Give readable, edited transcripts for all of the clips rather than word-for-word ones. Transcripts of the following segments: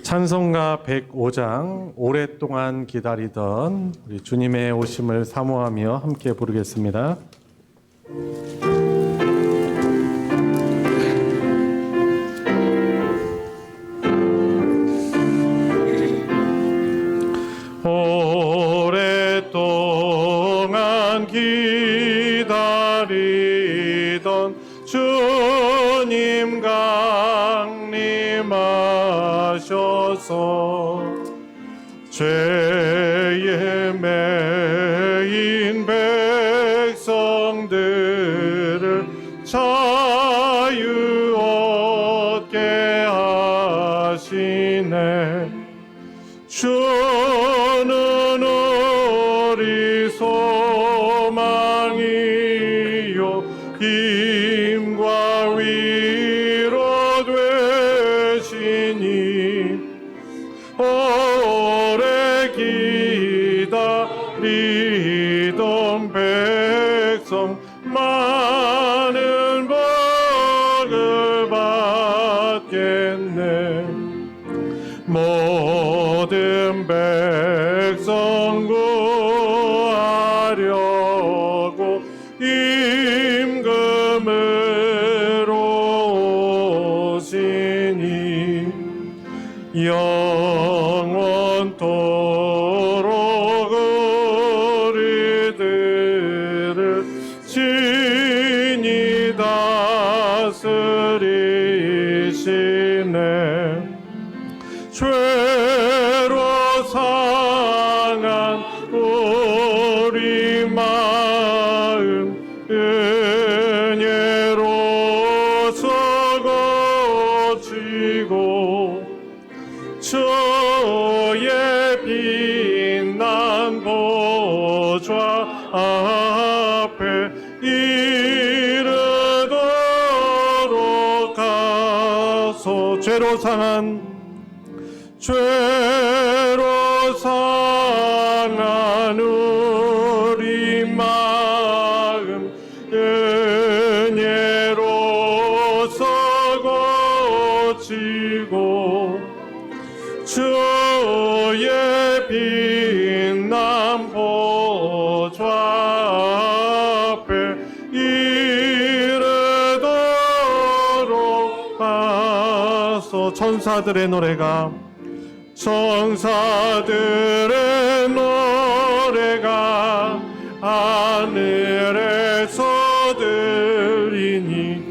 찬송가 105장 오랫동안 기다리던 우리 주님의 오심을 사모하며 함께 부르겠습니다. 오랫동안 기다리던 주님 강림하셔서 죄에 매인 백성들을 자유 얻게 하시네. 주는 우리 소망이요 힘과 위로 되시니 오래 기다리던 백성 많은 복을 받겠네. 모든 백성 구하려고 임금으로 오시니 영원토록 우리들을 친히 다스리시네. 죄로 상한 우리 마음 은혜로서 고치고 주의 빛난 보좌 앞에 이르도록 하소. 죄로 상한 우리 마음 은혜로서 고치고 주의 빛난 보좌 앞에 이르도록 하소. 천사들의 노래가 하늘에서 들리니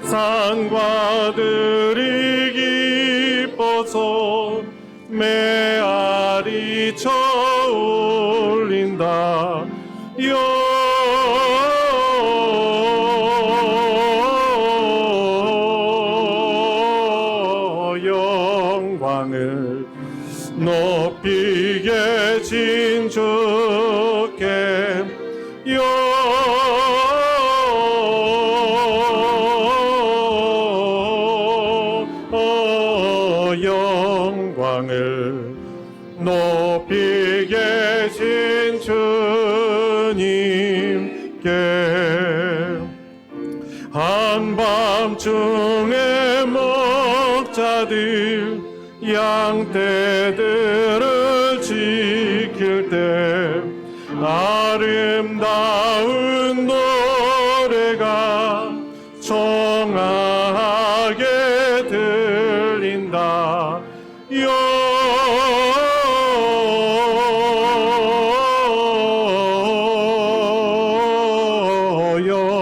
산과 들이 기뻐서 메아리 쳐울린다. 영광을 높이 계신 주께 영광을 높이 계신 주님께 한밤중에 목자들 양떼들을 지킬 때 아름다운 노래가 청하게 들린다.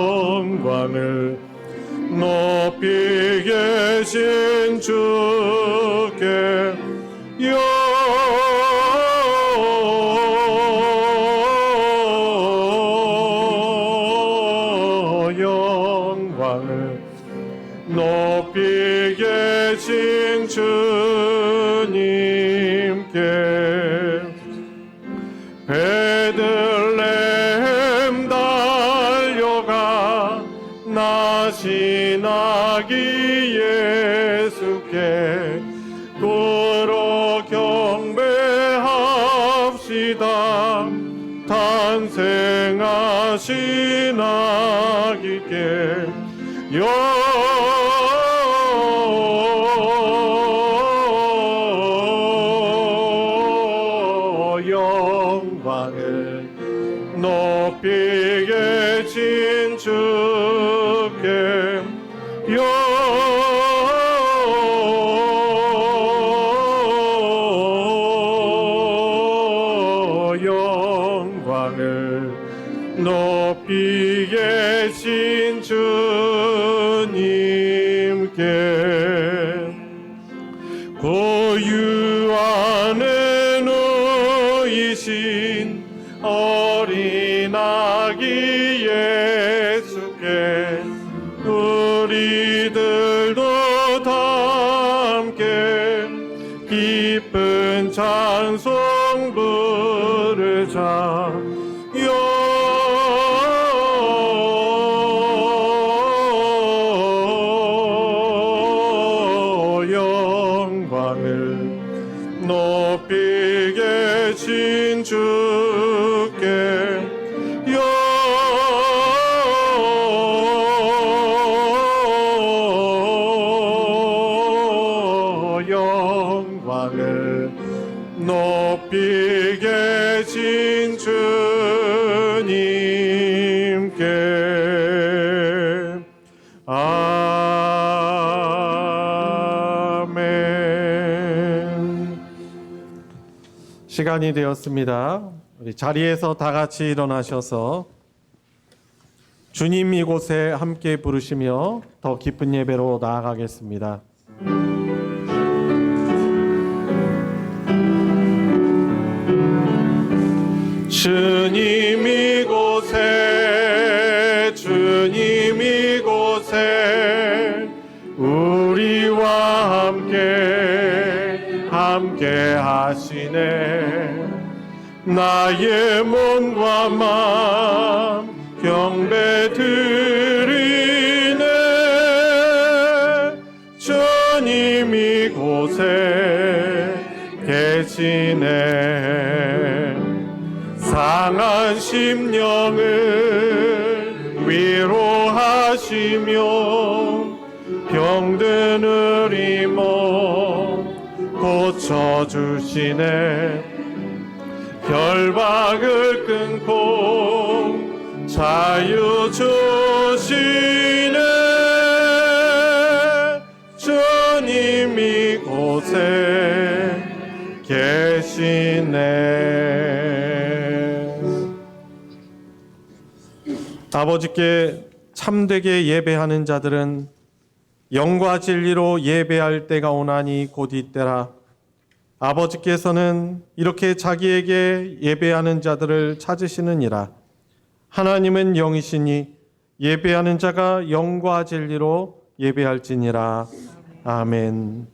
영광을 높이 계신 주께 영광을 높이 계신 주님께 베들레헴 달려가 나신 아기 예수께 도로 경배합시다. 탄생하신 아기께 영광을 높이 계신 주께 영광을 높이 계신 주님께 고유하는 누이신 어린 아기 예수께 우리들도 함께 기쁜 찬송 부르자. 영광을 높이 계신 주께 영광을 높이 계신 주님께 아멘. 시간이 되었습니다. 우리 자리에서 다 같이 일어나셔서 주님 이곳에 함께 부르시며 더 기쁜 예배로 나아가겠습니다. 주님 이곳에 우리와 함께 하시네. 나의 몸과 마음 경배 드리네. 주님 이곳에 계시네. 상한 심령을 위로하시며 병든 우리 몸 고쳐주시네. 결박을 끊고 자유 주시네. 주님 이곳에 계시네. 아버지께 참되게 예배하는 자들은 영과 진리로 예배할 때가 오나니 곧 이때라. 아버지께서는 이렇게 자기에게 예배하는 자들을 찾으시느니라. 하나님은 영이시니 예배하는 자가 영과 진리로 예배할지니라. 아멘.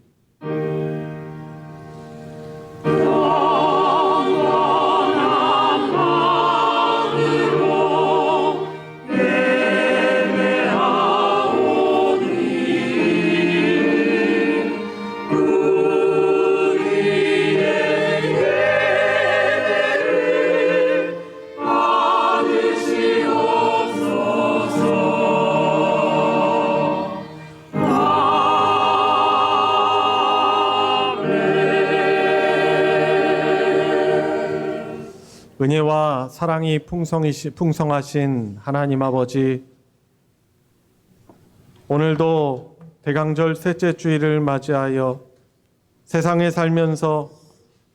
은혜와 사랑이 풍성하신 하나님 아버지, 오늘도 대강절 셋째 주일을 맞이하여 세상에 살면서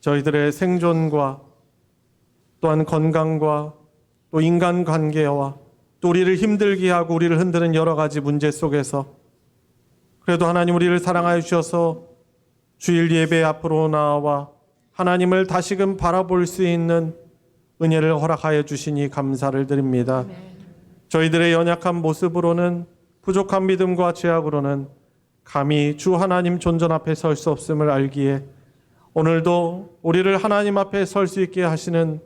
저희들의 생존과 또한 건강과 또 인간관계와 또 우리를 힘들게 하고 우리를 흔드는 여러 가지 문제 속에서 그래도 하나님 우리를 사랑하여 주셔서 주일 예배 앞으로 나와 하나님을 다시금 바라볼 수 있는 은혜를 허락하여 주시니 감사를 드립니다. 저희들의 연약한 모습으로는, 부족한 믿음과 죄악으로는 감히 주 하나님 존전 앞에 설 수 없음을 알기에 오늘도 우리를 하나님 앞에 설 수 있게 하시는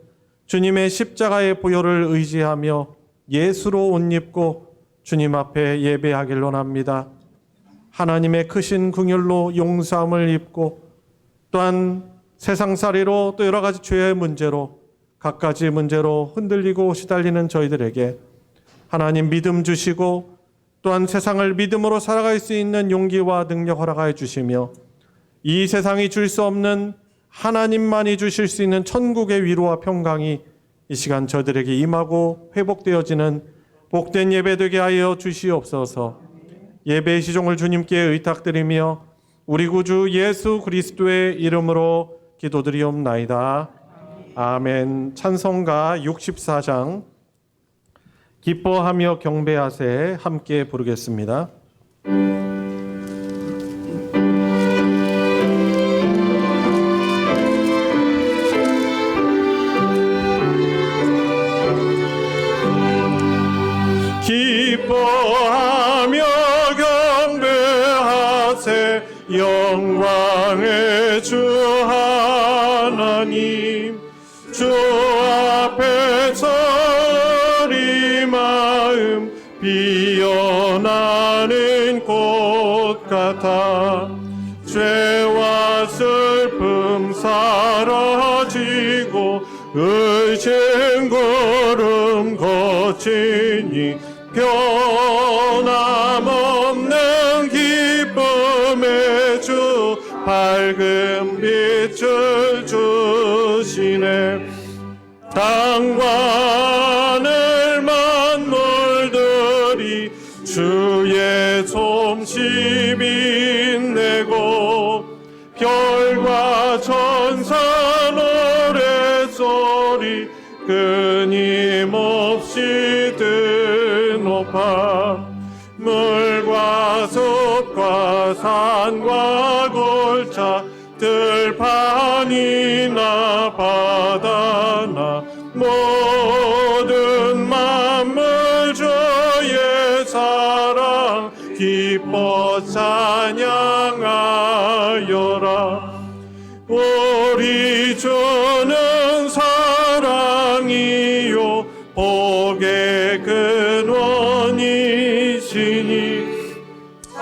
주님의 십자가의 보혈을 의지하며 예수로 옷 입고 주님 앞에 예배하길 원합니다. 하나님의 크신 긍휼로 용서함을 입고 또한 세상살이로 또 여러 가지 죄의 문제로 갖가지 문제로 흔들리고 시달리는 저희들에게 하나님 믿음 주시고 또한 세상을 믿음으로 살아갈 수 있는 용기와 능력 허락하여 주시며 이 세상이 줄 수 없는 하나님만이 주실 수 있는 천국의 위로와 평강이 이 시간 저들에게 임하고 회복되어지는 복된 예배 되게 하여 주시옵소서. 예배의 시종을 주님께 의탁드리며 우리 구주 예수 그리스도의 이름으로 기도드리옵나이다. 아멘. 찬송가 64장 기뻐하며 경배하세 함께 부르겠습니다. 기뻐하며 경배하세 영광의 주 하나님, 주 앞에서 우리 마음 피어나는 꽃 같아 죄와 슬픔 사라지고 의심 구름 거치니 변함없는 기쁨의 주 밝은 빛을 주시네. 땅과 하늘 만물들이 주의 솜씨 빛내고 별과 천사 노래소리 끊임없이 드높아 물과 숲과 산과 골차 들판이나 바다나 모든 만물 주의 사랑 기뻐 찬양하여라. 우리 주는 사랑이요 복의 근원이시니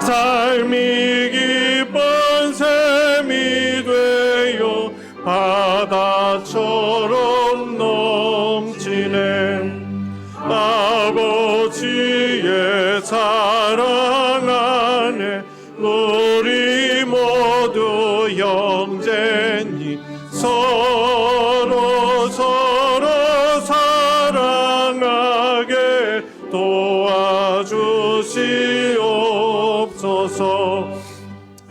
삶이 기쁜 샘이 되어 바다처럼 넘치네. 아버지의 사랑 안에 우리 모두 형제니 서로 사랑하게 도와주시옵소서.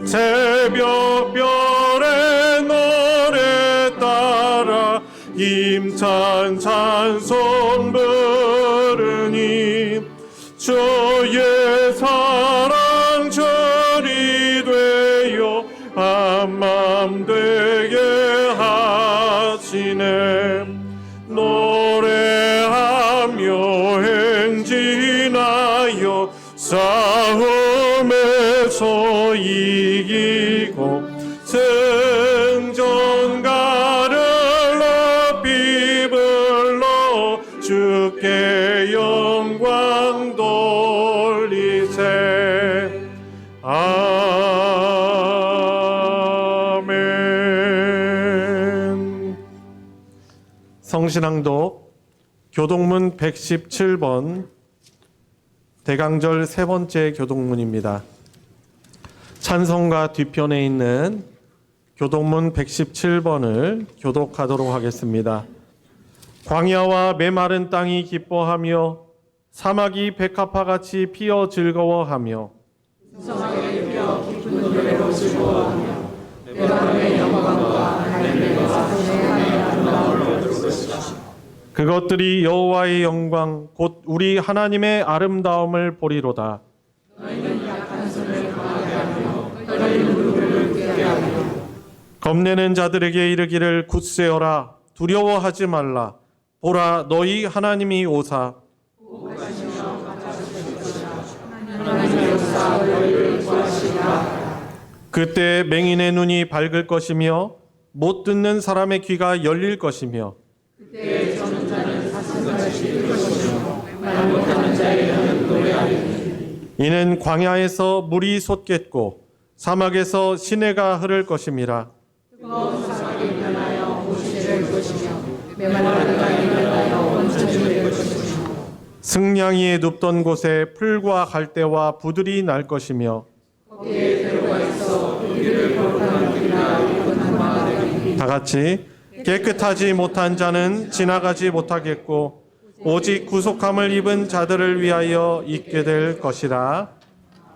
새벽별의 노래 따라 힘찬 찬송 부르니 주의 사랑 절이 되어 한맘 되게 하시네. 노래하며 행진하여 싸움에서 이기고 승전가를 높이 불러 주께 영광 돌리세. 아멘. 성신앙독 교동문 117번 대강절 세 번째 교동문입니다. 찬송가 뒤편에 있는 교동문 117번을 교독하도록 하겠습니다. 광야와 메마른 땅이 기뻐하며 사막이 백합화같이 피어 즐거워하며 성하게 피어 기쁜 노래로 즐거워하며 메마름의 영광과 하나님의 사랑의 아름다움을 들을 것이다. 그것들이 여호와의 영광 곧 우리 하나님의 아름다움을 보리로다. 너희는 약한 손을 강하게 하며 떨리는 무릎을 굳게 하며 겁내는 자들에게 이르기를 굳세어라 두려워하지 말라. 보라 너희 하나님이 오사 하나님의 역사 너희를 구하시리라. 그때 맹인의 눈이 밝을 것이며 못 듣는 사람의 귀가 열릴 것이며 그때 젊은 자는 사슴같이 뛸 것이며 말 못하는 자의 혀는 노래하리니 이는 광야에서 물이 솟겠고 사막에서 시내가 흐를 것임이라. 뜨거운 사막이 변하여 옷이 될 것이며 메마른 땅이 변하여 원천이 될 것이며 승냥이에 눕던 곳에 풀과 갈대와 부들이 날 것이며 거기에 들어가 있어 우리를 거룩한 길이라 일어난 바가 되리니 다 같이 깨끗하지 못한 자는 지나가지 못하겠고 오직 구속함을 입은 자들을 위하여 있게 될 것이라.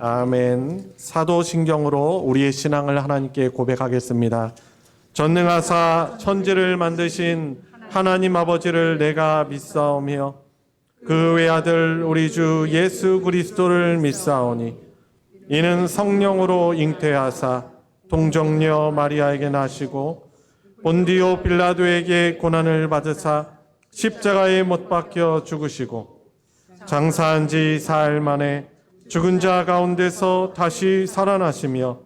아멘. 사도신경으로 우리의 신앙을 하나님께 고백하겠습니다. 전능하사 천지를 만드신 하나님 아버지를 내가 믿사오며 그 외아들 우리 주 예수 그리스도를 믿사오니 이는 성령으로 잉태하사 동정녀 마리아에게 나시고 본디오 빌라도에게 고난을 받으사 십자가에 못 박혀 죽으시고 장사한 지 사흘 만에 죽은 자 가운데서 다시 살아나시며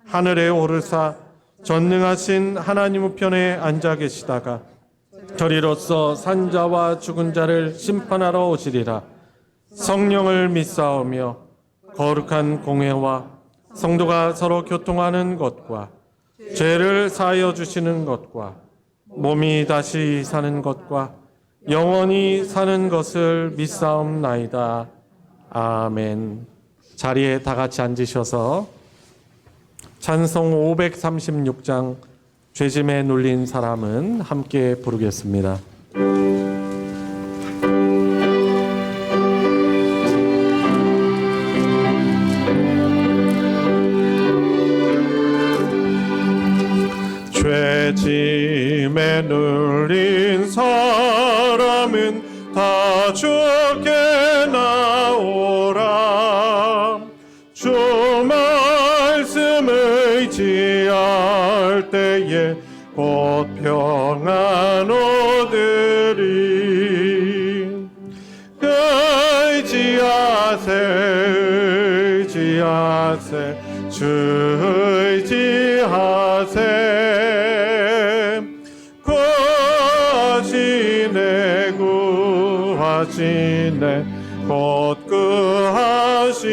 하늘에 오르사 전능하신 하나님 우편에 앉아 계시다가 저리로서 산자와 죽은 자를 심판하러 오시리라. 성령을 믿사오며 거룩한 공회와 성도가 서로 교통하는 것과 죄를 사하여 주시는 것과 몸이 다시 사는 것과 영원히 사는 것을 믿사옵나이다. 아멘. 자리에 다 같이 앉으셔서 찬송 536장 죄짐에 눌린 사람은 함께 부르겠습니다. 죄짐에 눌린 사람은 다 주께 나오라. 주 말씀 의지할 때에 곧 평안 얻으리. 의지하세 주 의지하세. 구하시네 곧 구하시네.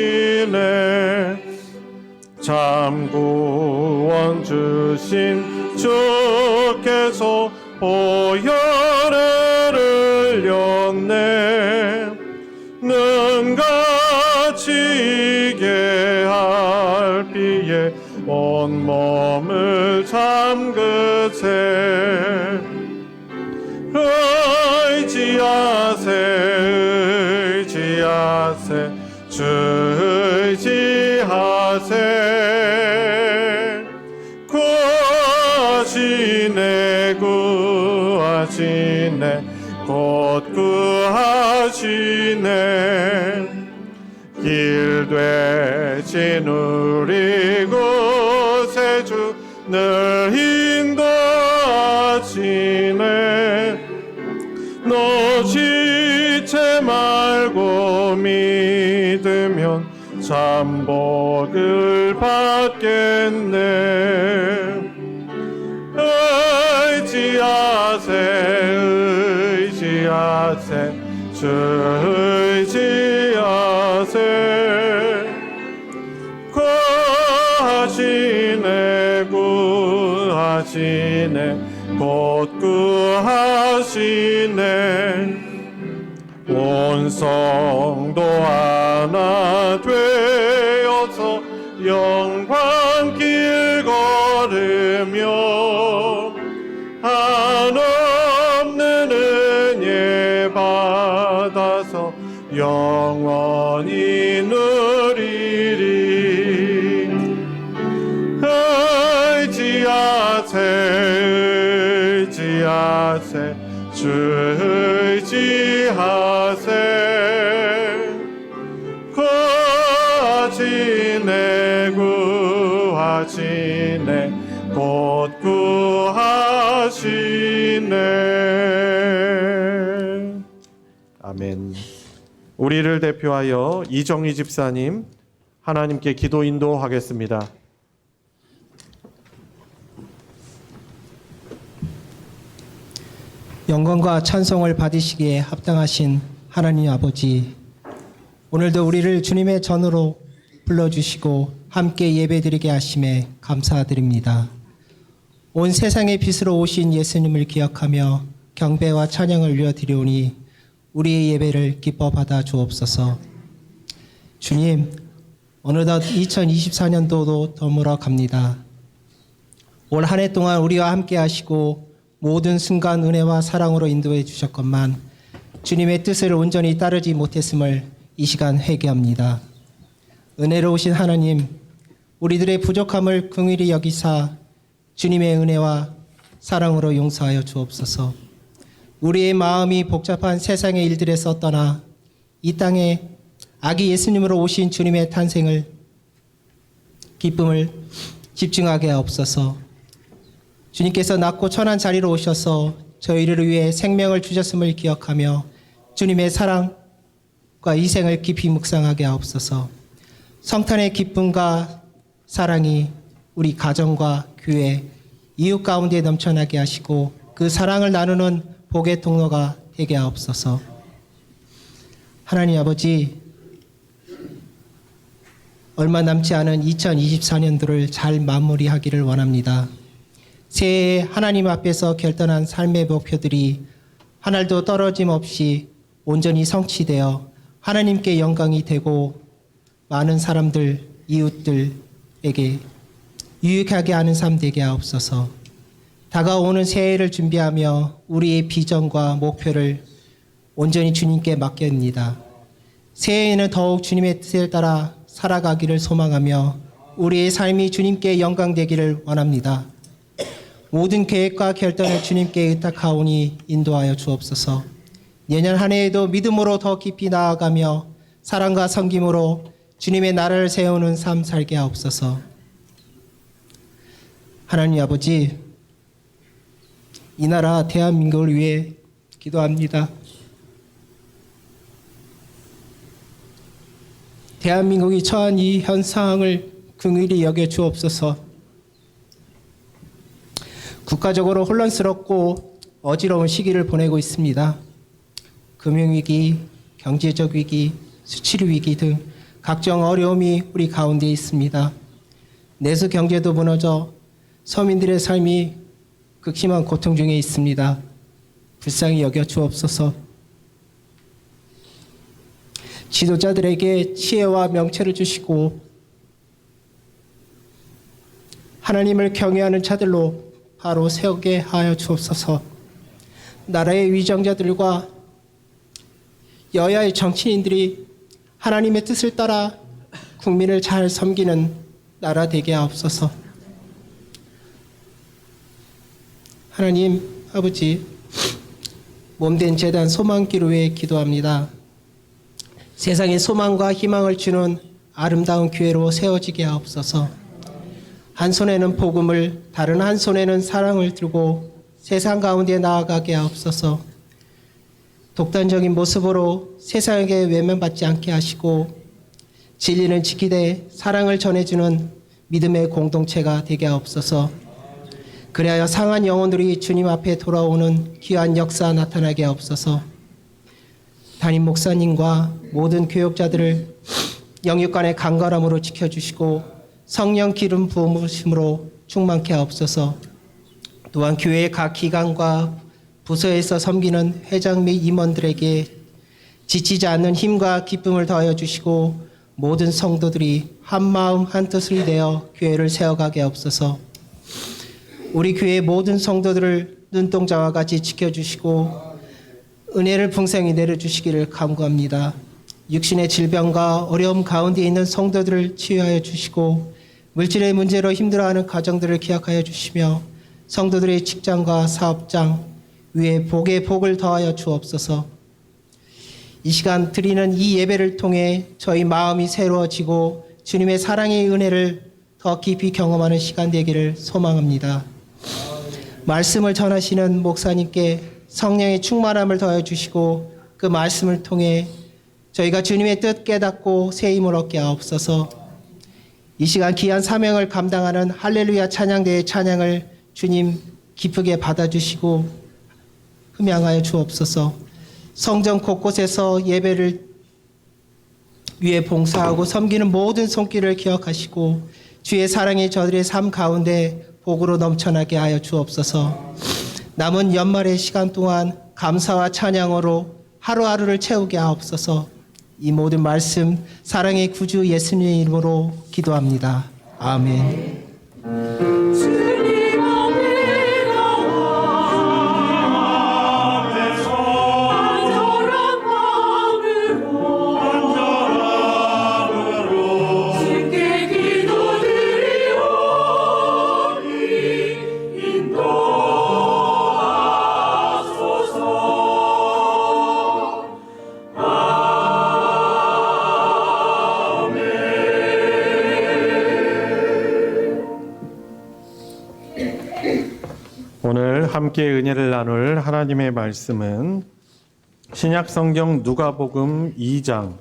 참 구원 주신 주께서 보혈을 흘렸네. 능같이 이게 할 비에 온몸을 잠그세. 의지하세 주 의지하세. 구하시네 곧 구하시네. 길 되신 우리 구세주 늘 인도하시네. 놓치지 말고 믿으면 참 복을 받겠네. 의지하세 주 의지하세. 구하시네 곧 구하시네. 온 성도 하나 되어서 영광 길 걸으며 한없는 은혜 받아서 영원히 누리리. 의지하세 주 의지하세. 구하시네 곧 구하시네. 아멘. 우리를 대표하여 이정희 집사님 하나님께 기도 인도하겠습니다. 영광과 찬송을 받으시기에 합당하신 하나님 아버지, 오늘도 우리를 주님의 전으로 불러주시고 함께 예배드리게 하심에 감사드립니다. 온 세상의 빛으로 오신 예수님을 기억하며 경배와 찬양을 올려드리오니 우리의 예배를 기뻐 받아 주옵소서. 주님, 어느덧 2024년도도 더물어 갑니다. 올 한 해 동안 우리와 함께 하시고 모든 순간 은혜와 사랑으로 인도해 주셨건만 주님의 뜻을 온전히 따르지 못했음을 이 시간 회개합니다. 은혜로우신 하나님, 우리들의 부족함을 긍휼히 여기사 주님의 은혜와 사랑으로 용서하여 주옵소서. 우리의 마음이 복잡한 세상의 일들에서 떠나 이 땅에 아기 예수님으로 오신 주님의 탄생을 기쁨을 집중하게 하옵소서. 주님께서 낮고 천한 자리로 오셔서 저희를 위해 생명을 주셨음을 기억하며 주님의 사랑과 희생을 깊이 묵상하게 하옵소서. 성탄의 기쁨과 사랑이 우리 가정과 교회, 이웃 가운데 넘쳐나게 하시고 그 사랑을 나누는 복의 통로가 되게 하옵소서. 하나님 아버지, 얼마 남지 않은 2024년도를 잘 마무리하기를 원합니다. 새해에 하나님 앞에서 결단한 삶의 목표들이 하나도 떨어짐 없이 온전히 성취되어 하나님께 영광이 되고 많은 사람들, 이웃들에게 유익하게 하는 삶 되게 하옵소서. 다가오는 새해를 준비하며 우리의 비전과 목표를 온전히 주님께 맡깁니다. 새해에는 더욱 주님의 뜻에 따라 살아가기를 소망하며 우리의 삶이 주님께 영광되기를 원합니다. 모든 계획과 결단을 주님께 의탁하오니 인도하여 주옵소서. 내년 한 해에도 믿음으로 더 깊이 나아가며 사랑과 섬김으로 주님의 나라를 세우는 삶 살게 하옵소서. 하나님 아버지, 이 나라 대한민국을 위해 기도합니다. 대한민국이 처한 이 현상을 긍휼히 여겨 주옵소서. 국가적으로 혼란스럽고 어지러운 시기를 보내고 있습니다. 금융위기, 경제적 위기, 수출 위기 등 각종 어려움이 우리 가운데 있습니다. 내수 경제도 무너져 서민들의 삶이 극심한 고통 중에 있습니다. 불쌍히 여겨 주옵소서. 지도자들에게 지혜와 명철을 주시고 하나님을 경외하는 자들로 바로 세우게 하여 주옵소서. 나라의 위정자들과 여야의 정치인들이 하나님의 뜻을 따라 국민을 잘 섬기는 나라 되게 하옵소서. 하나님 아버지, 몸된 재단 소망기로에 기도합니다. 세상에 소망과 희망을 주는 아름다운 교회로 세워지게 하옵소서. 한 손에는 복음을, 다른 한 손에는 사랑을 들고 세상 가운데 나아가게 하옵소서. 독단적인 모습으로 세상에게 외면받지 않게 하시고 진리는 지키되 사랑을 전해주는 믿음의 공동체가 되게 하옵소서. 그리하여 상한 영혼들이 주님 앞에 돌아오는 귀한 역사 나타나게 하옵소서. 담임 목사님과 모든 교역자들을 영육간의 강건함으로 지켜주시고 성령 기름 부으심으로 충만케 하옵소서. 또한 교회의 각 기관과 부서에서 섬기는 회장 및 임원들에게 지치지 않는 힘과 기쁨을 더하여 주시고 모든 성도들이 한 마음 한 뜻을 내어 교회를 세워가게 하옵소서. 우리 교회의 모든 성도들을 눈동자와 같이 지켜주시고 은혜를 풍성히 내려주시기를 간구합니다. 육신의 질병과 어려움 가운데 있는 성도들을 치유하여 주시고 물질의 문제로 힘들어하는 가정들을 기억하여 주시며 성도들의 직장과 사업장 위에 복의 복을 더하여 주옵소서. 이 시간 드리는 이 예배를 통해 저희 마음이 새로워지고 주님의 사랑의 은혜를 더 깊이 경험하는 시간 되기를 소망합니다. 말씀을 전하시는 목사님께 성령의 충만함을 더해 주시고 그 말씀을 통해 저희가 주님의 뜻 깨닫고 새 힘을 얻게 하옵소서. 이 시간 귀한 사명을 감당하는 할렐루야 찬양대의 찬양을 주님 기쁘게 받아주시고 흠양하여 주옵소서. 성전 곳곳에서 예배를 위해 봉사하고 섬기는 모든 손길을 기억하시고 주의 사랑이 저들의 삶 가운데 복으로 넘쳐나게 하여 주옵소서. 남은 연말의 시간 동안 감사와 찬양으로 하루하루를 채우게 하옵소서. 이 모든 말씀 사랑의 구주 예수님의 이름으로 기도합니다. 아멘. 주님 앞에 나와 오늘 함께 은혜를 나눌 하나님의 말씀은 신약 성경 누가복음 2장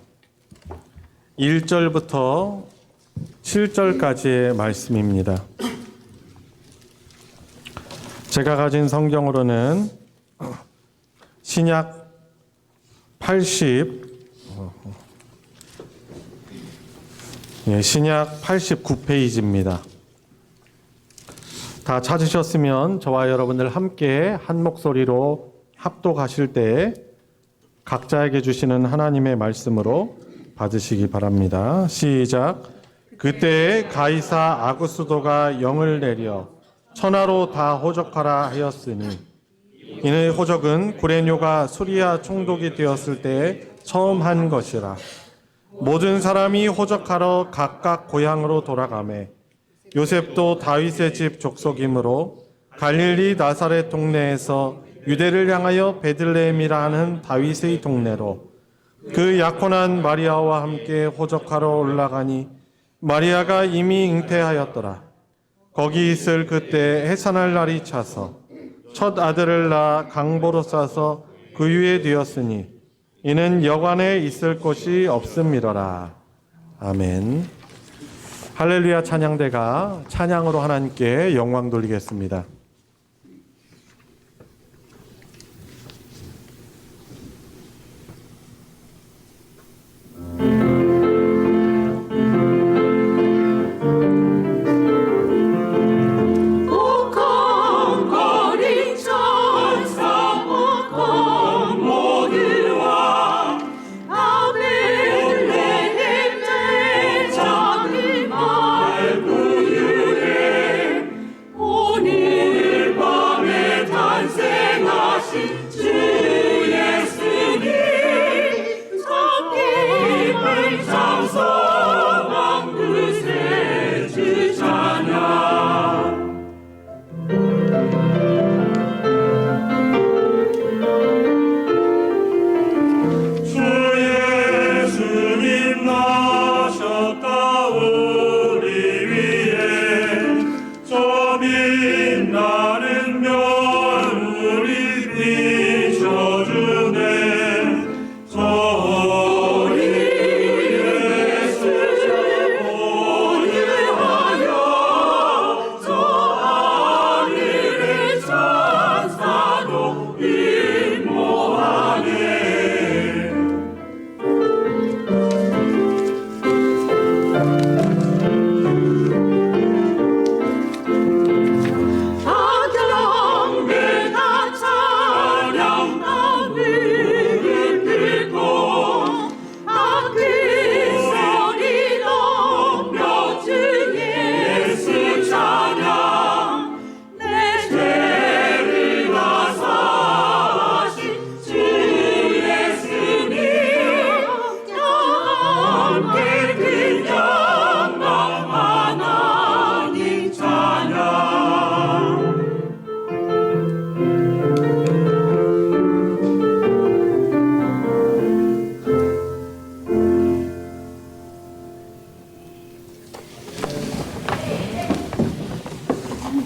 1절부터 7절까지의 말씀입니다. 제가 가진 성경으로는 신약 89페이지입니다. 다 찾으셨으면 저와 여러분들 함께 한 목소리로 합독하실 때 각자에게 주시는 하나님의 말씀으로 받으시기 바랍니다. 시작. 그때에 가이사 아구스도가 영을 내려 천하로 다 호적하라 하였으니 이는 호적은 구레뇨가 수리아 총독이 되었을 때에 처음 한 것이라. 모든 사람이 호적하러 각각 고향으로 돌아가매 요셉도 다윗의 집 족속이므로 갈릴리 나사렛 동네에서 유대를 향하여 베들레헴이라 하는 다윗의 동네로 그 약혼한 마리아와 함께 호적하러 올라가니 마리아가 이미 잉태하였더라. 거기 있을 그때 해산할 날이 차서 첫 아들을 낳아 강보로 싸서 그 위에 두었으니 이는 여관에 있을 곳이 없음이러라. 아멘. 할렐루야 찬양대가 찬양으로 하나님께 영광 돌리겠습니다.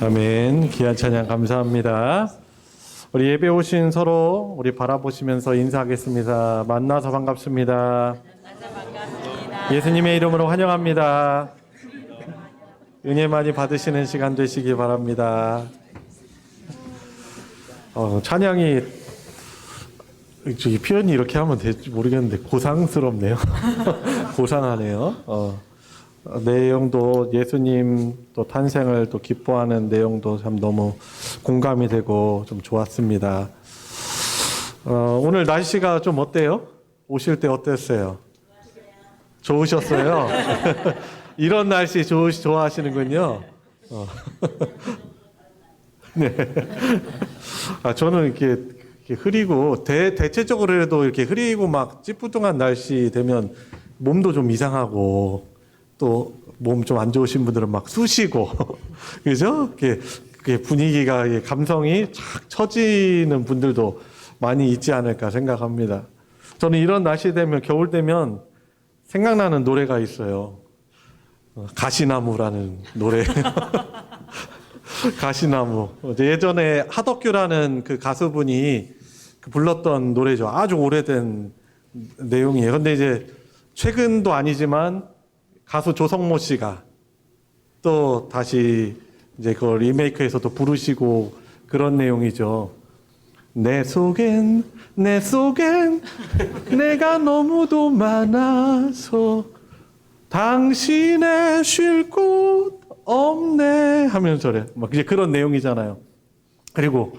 아멘. 귀한 찬양 감사합니다. 우리 예배 오신 서로 우리 바라보시면서 인사하겠습니다. 만나서 반갑습니다. 예수님의 이름으로 환영합니다. 은혜 많이 받으시는 시간 되시기 바랍니다. 찬양이 저기 표현이 이렇게 하면 될지 모르겠는데 고상스럽네요. 고상하네요. 내용도 예수님 또 탄생을 또 기뻐하는 내용도 참 너무 공감이 되고 좀 좋았습니다. 오늘 날씨가 좀 어때요? 오실 때 어땠어요? 좋으셨어요? 이런 날씨 좋아하시는군요. 네. 저는 이렇게 흐리고 대체적으로라도 이렇게 흐리고 막 찌뿌둥한 날씨 되면 몸도 좀 이상하고 또 몸 좀 안 좋으신 분들은 막 쑤시고 그죠? 이렇게 분위기가 감성이 착 처지는 분들도 많이 있지 않을까 생각합니다. 저는 이런 날씨 되면 겨울 되면 생각나는 노래가 있어요. 가시나무라는 노래. 가시나무. 예전에 하덕규라는 그 가수분이 불렀던 노래죠. 아주 오래된 내용이에요. 근데 이제 최근도 아니지만 가수 조성모 씨가 또 다시 이제 그걸 리메이크해서 또 부르시고 그런 내용이죠. 내 속엔 내가 너무도 많아서 당신의 쉴 곳 없네 하면서래. 막 이제 그런 내용이잖아요. 그리고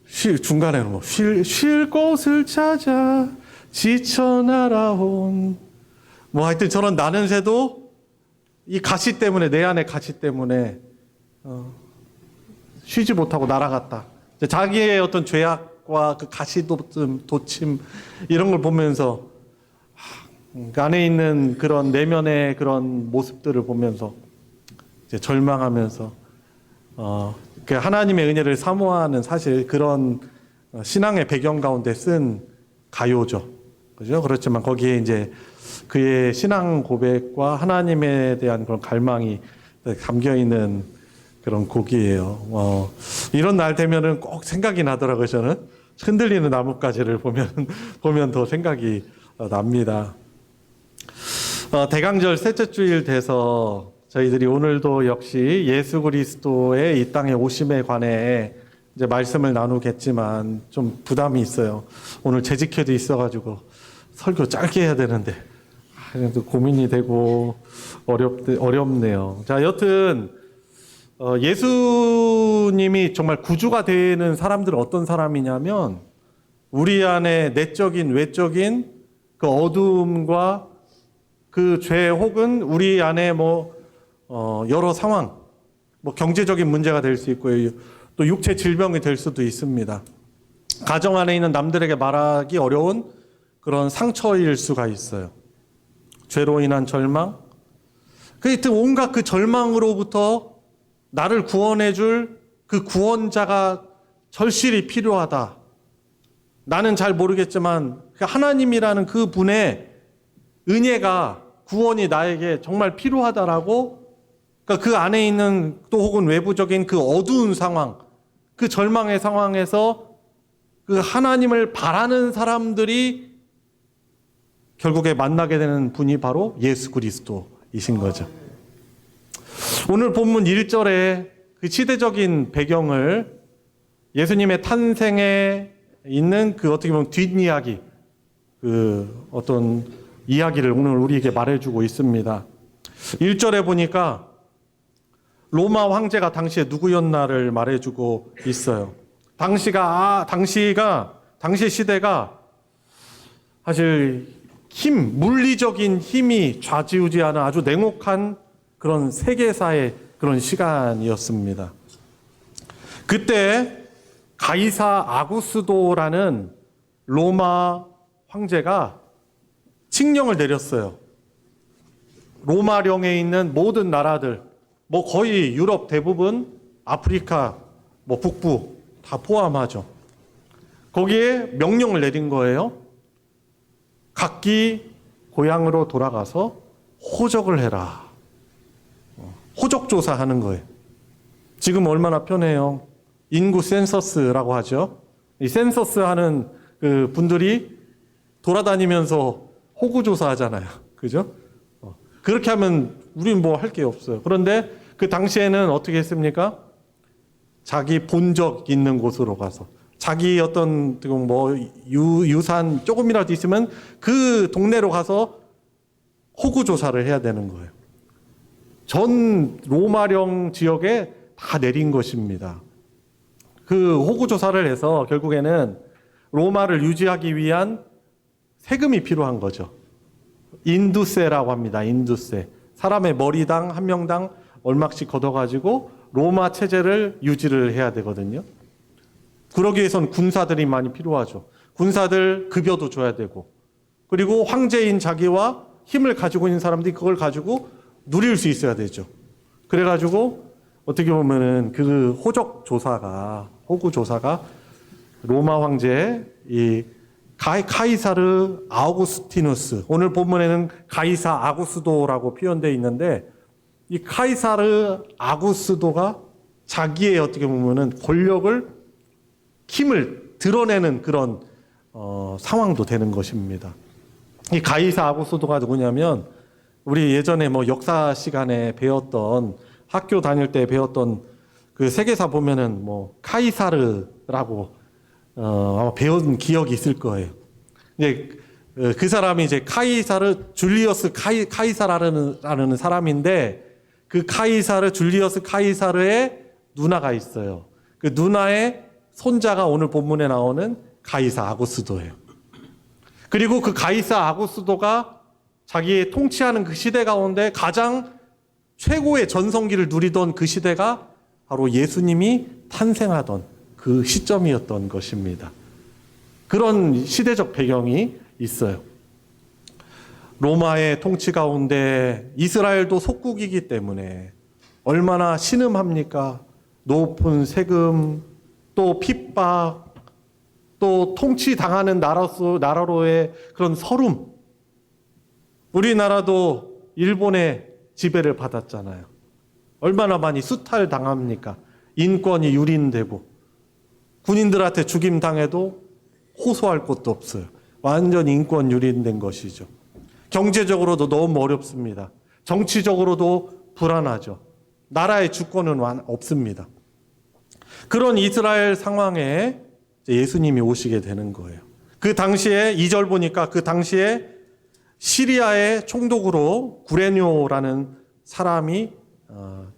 중간에는 뭐 쉴 곳을 찾아 지쳐 날아온 뭐 하여튼 저런 나는 새도 이 가시 때문에 내 안의 가시 때문에 쉬지 못하고 날아갔다. 자기의 어떤 죄악과 그 도침 이런 걸 보면서 그 안에 있는 그런 내면의 그런 모습들을 보면서 이제 절망하면서 그 하나님의 은혜를 사모하는 사실 그런 신앙의 배경 가운데 쓴 가요죠. 그죠? 그렇지만 거기에 이제 그의 신앙 고백과 하나님에 대한 그런 갈망이 담겨 있는 그런 곡이에요. 이런 날 되면은 꼭 생각이 나더라고요. 저는 흔들리는 나뭇가지를 보면 더 생각이 납니다. 대강절 셋째 주일 돼서 저희들이 오늘도 역시 예수 그리스도의 이 땅에 오심에 관해 이제 말씀을 나누겠지만 좀 부담이 있어요. 오늘 재직회도 있어가지고 설교 짧게 해야 되는데 고민이 되고 어렵네요. 자, 여튼 예수님이 정말 구주가 되는 사람들은 어떤 사람이냐면 우리 안에 내적인 외적인 그 어두움과 그 죄 혹은 우리 안에 여러 상황, 경제적인 문제가 될 수 있고요. 또 육체 질병이 될 수도 있습니다. 가정 안에 있는 남들에게 말하기 어려운 그런 상처일 수가 있어요. 죄로 인한 절망. 하여튼 온갖 그 절망으로부터 나를 구원해 줄 그 구원자가 절실히 필요하다. 나는 잘 모르겠지만 하나님이라는 그 분의 은혜가 구원이 나에게 정말 필요하다라고 그 안에 있는 또 혹은 외부적인 그 어두운 상황, 그 절망의 상황에서 그 하나님을 바라는 사람들이 결국에 만나게 되는 분이 바로 예수 그리스도이신 거죠. 오늘 본문 1절에 그 시대적인 배경을 예수님의 탄생에 있는 그 어떻게 보면 뒷이야기, 그 어떤 이야기를 오늘 우리에게 말해주고 있습니다. 1절에 보니까 로마 황제가 당시에 누구였나를 말해주고 있어요. 당시 시대가 사실 물리적인 힘이 좌지우지하는 아주 냉혹한 그런 세계사의 그런 시간이었습니다. 그때 가이사 아구스도라는 로마 황제가 칙령을 내렸어요. 로마령에 있는 모든 나라들, 거의 유럽 대부분, 아프리카, 북부 다 포함하죠. 거기에 명령을 내린 거예요. 각기 고향으로 돌아가서 호적을 해라. 호적 조사하는 거예요. 지금 얼마나 편해요. 인구 센서스라고 하죠. 이 센서스 하는 그 분들이 돌아다니면서 호구 조사하잖아요. 그죠? 그렇게 하면 우리는 할 게 없어요. 그런데 그 당시에는 어떻게 했습니까? 자기 본적 있는 곳으로 가서 자기 어떤 유산 조금이라도 있으면 그 동네로 가서 호구 조사를 해야 되는 거예요. 전 로마령 지역에 다 내린 것입니다. 그 호구 조사를 해서 결국에는 로마를 유지하기 위한 세금이 필요한 거죠. 인두세라고 합니다. 인두세. 사람의 머리당 한 명당 얼마씩 걷어가지고 로마 체제를 유지를 해야 되거든요. 그러기 위해서는 군사들이 많이 필요하죠. 군사들 급여도 줘야 되고, 그리고 황제인 자기와 힘을 가지고 있는 사람들이 그걸 가지고 누릴 수 있어야 되죠. 그래가지고 어떻게 보면은 그 호구 조사가 로마 황제의 이 카이사르 아우구스티누스, 오늘 본문에는 가이사 아구스도라고 표현되어 있는데 이 카이사르 아구스도가 자기의 어떻게 보면은 권력을, 힘을 드러내는 그런 상황도 되는 것입니다. 이 가이사 아구스도가 누구냐면 우리 예전에 뭐 역사 시간에 배웠던, 학교 다닐 때 배웠던 그 세계사 보면은 뭐 카이사르라고 아마 배운 기억이 있을 거예요. 이제 그 사람이 이제 카이사르 줄리어스 카이사르라는 사람인데, 그 카이사르 줄리어스 카이사르의 누나가 있어요. 그 누나의 손자가 오늘 본문에 나오는 가이사 아구스도예요. 그리고 그 가이사 아구스도가 자기의 통치하는 그 시대 가운데 가장 최고의 전성기를 누리던 그 시대가 바로 예수님이 탄생하던 그 시점이었던 것입니다. 그런 시대적 배경이 있어요. 로마의 통치 가운데 이스라엘도 속국이기 때문에 얼마나 신음합니까? 높은 세금, 또 핍박, 또 통치당하는 나라로의 그런 서름. 우리나라도 일본의 지배를 받았잖아요. 얼마나 많이 수탈당합니까? 인권이 유린되고 군인들한테 죽임당해도 호소할 곳도 없어요. 완전 인권 유린된 것이죠. 경제적으로도 너무 어렵습니다. 정치적으로도 불안하죠. 나라의 주권은 없습니다. 그런 이스라엘 상황에 예수님이 오시게 되는 거예요. 그 당시에 2절 보니까 그 당시에 시리아의 총독으로 구레뇨라는 사람이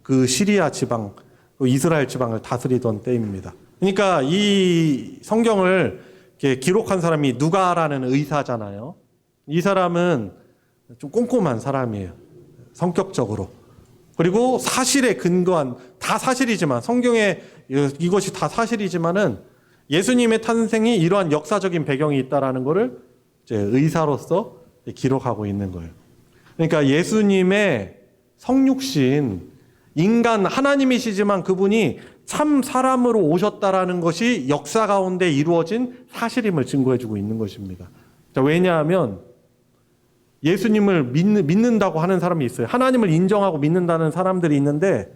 그 시리아 지방, 이스라엘 지방을 다스리던 때입니다. 그러니까 이 성경을 이렇게 기록한 사람이 누가라는 의사잖아요. 이 사람은 좀 꼼꼼한 사람이에요. 성격적으로. 그리고 사실에 근거한, 다 사실이지만, 성경에 이것이 다 사실이지만은 예수님의 탄생이 이러한 역사적인 배경이 있다라는 것을 이제 의사로서 기록하고 있는 거예요. 그러니까 예수님의 성육신, 인간 하나님이시지만 그분이 참 사람으로 오셨다라는 것이 역사 가운데 이루어진 사실임을 증거해주고 있는 것입니다. 왜냐하면 예수님을 믿는다고 하는 사람이 있어요. 하나님을 인정하고 믿는다는 사람들이 있는데,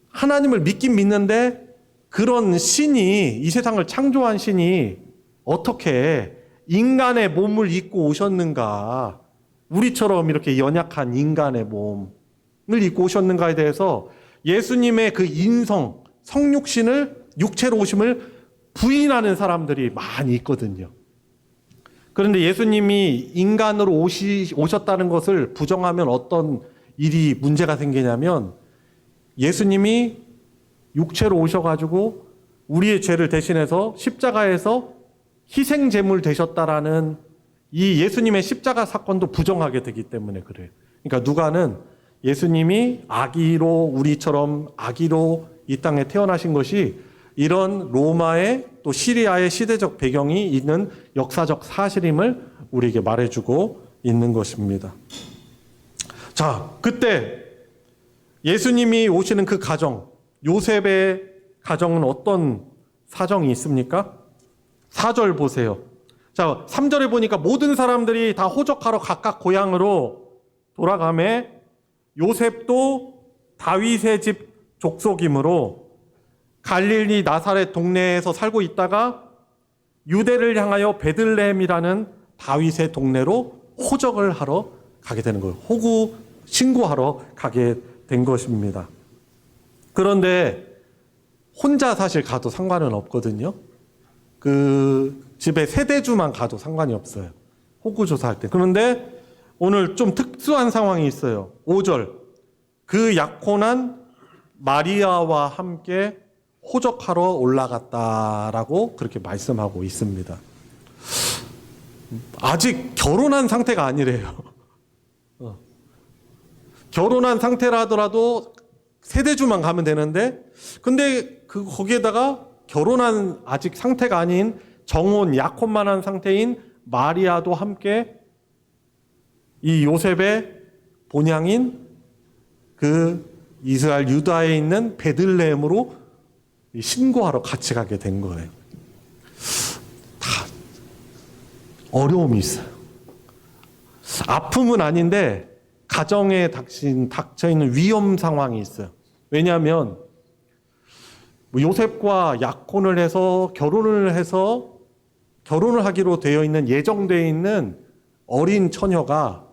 하나님을 믿긴 믿는데 그런 신이, 이 세상을 창조한 신이 어떻게 인간의 몸을 입고 오셨는가, 우리처럼 이렇게 연약한 인간의 몸을 입고 오셨는가에 대해서 예수님의 그 인성, 성육신을, 육체로 오심을 부인하는 사람들이 많이 있거든요. 그런데 예수님이 인간으로 오셨다는 것을 부정하면 어떤 일이 문제가 생기냐면, 예수님이 육체로 오셔가지고 우리의 죄를 대신해서 십자가에서 희생제물 되셨다라는 이 예수님의 십자가 사건도 부정하게 되기 때문에 그래요. 그러니까 누가는 예수님이 아기로, 우리처럼 아기로 이 땅에 태어나신 것이 이런 로마의 또 시리아의 시대적 배경이 있는 역사적 사실임을 우리에게 말해주고 있는 것입니다. 자, 그때 예수님이 오시는 그 가정, 요셉의 가정은 어떤 사정이 있습니까? 4절 보세요. 자, 3절에 보니까 모든 사람들이 다 호적하러 각각 고향으로 돌아가매 요셉도 다윗의 집 족속이므로 갈릴리 나사렛 동네에서 살고 있다가 유대를 향하여 베들레헴이라는 다윗의 동네로 호적을 하러 가게 되는 거예요. 호구 신고하러 가게 된 것입니다. 그런데 혼자 사실 가도 상관은 없거든요. 그 집에 세대주만 가도 상관이 없어요. 호구 조사할 때. 그런데 오늘 좀 특수한 상황이 있어요. 5절. 그 약혼한 마리아와 함께 호적하러 올라갔다라고 그렇게 말씀하고 있습니다. 아직 결혼한 상태가 아니래요. 결혼한 상태라 하더라도 세대주만 가면 되는데, 근데 거기에다가 결혼한 아직 상태가 아닌 정혼, 약혼만 한 상태인 마리아도 함께 이 요셉의 본향인 그 이스라엘 유다에 있는 베들레헴으로 신고하러 같이 가게 된 거예요. 다 어려움이 있어요. 아픔은 아닌데 가정에 닥쳐있는 위험 상황이 있어요. 왜냐하면 뭐 요셉과 약혼을 해서 결혼을 하기로 되어 있는 예정되어 있는 어린 처녀가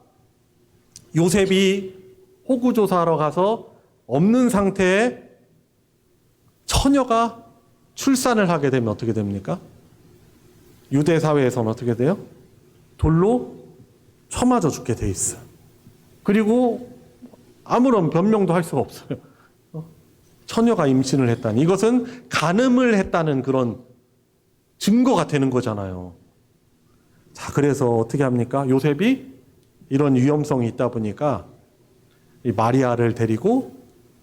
요셉이 호구조사하러 가서 없는 상태에 처녀가 출산을 하게 되면 어떻게 됩니까? 유대 사회에서는 어떻게 돼요? 돌로 쳐맞아 죽게 돼 있어요. 그리고 아무런 변명도 할 수가 없어요. 처녀가 임신을 했다니. 이것은 간음을 했다는 그런 증거가 되는 거잖아요. 자, 그래서 어떻게 합니까? 요셉이 이런 위험성이 있다 보니까 이 마리아를 데리고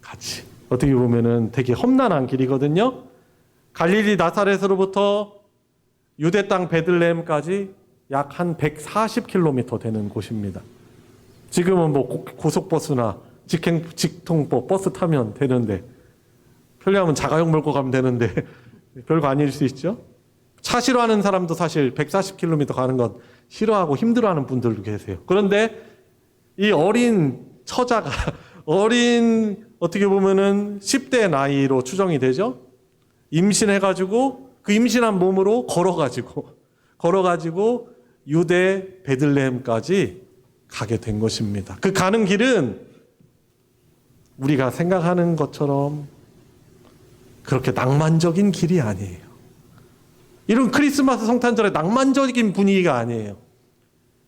같이, 어떻게 보면은 되게 험난한 길이거든요. 갈릴리 나사렛으로부터 유대 땅 베들레헴까지 약 한 140km 되는 곳입니다. 지금은 뭐 고속버스나 직통버 버스 타면 되는데, 편리하면 자가용 몰고 가면 되는데 별거 아닐 수 있죠. 차 싫어하는 사람도 사실 140km 가는 건 싫어하고 힘들어하는 분들도 계세요. 그런데 이 어린 처자가 어떻게 보면은 10대 나이로 추정이 되죠. 임신해가지고 그 임신한 몸으로 걸어가지고 유대 베들레헴까지 가게 된 것입니다. 그 가는 길은 우리가 생각하는 것처럼 그렇게 낭만적인 길이 아니에요. 이런 크리스마스 성탄절의 낭만적인 분위기가 아니에요.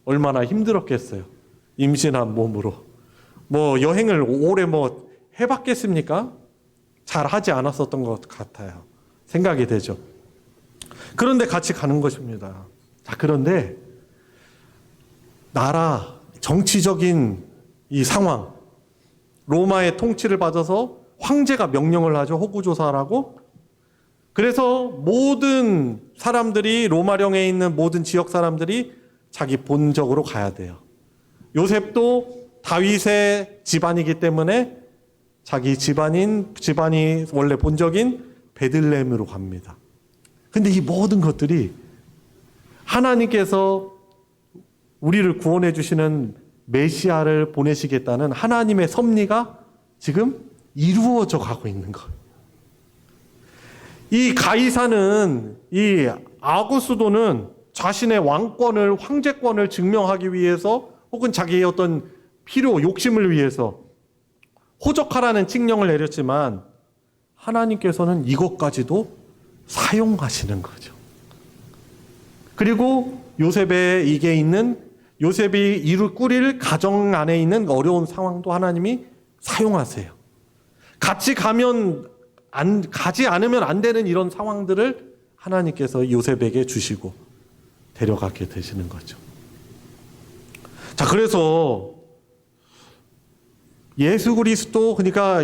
얼마나 힘들었겠어요. 임신한 몸으로. 뭐 여행을 오래 해봤겠습니까? 잘 하지 않았었던 것 같아요. 생각이 되죠. 그런데 같이 가는 것입니다. 자, 그런데 나라 정치적인 이 상황, 로마의 통치를 받아서 황제가 명령을 하죠. 호구조사라고. 그래서 모든 사람들이, 로마령에 있는 모든 지역 사람들이 자기 본적으로 가야 돼요. 요셉도 다윗의 집안이기 때문에 자기 집안이 원래 본적인 베들레헴으로 갑니다. 근데 이 모든 것들이 하나님께서 우리를 구원해 주시는 메시아를 보내시겠다는 하나님의 섭리가 지금 이루어져 가고 있는 거예요. 이 가이사는, 이 아구스도는 자신의 왕권을, 황제권을 증명하기 위해서 혹은 자기의 어떤 필요, 욕심을 위해서 호적하라는 칙령을 내렸지만 하나님께서는 이것까지도 사용하시는 거죠. 그리고 요셉이 꾸릴 가정 안에 있는 어려운 상황도 하나님이 사용하세요. 가지 않으면 안 되는 이런 상황들을 하나님께서 요셉에게 주시고 데려가게 되시는 거죠. 자, 그래서 예수 그리스도, 그러니까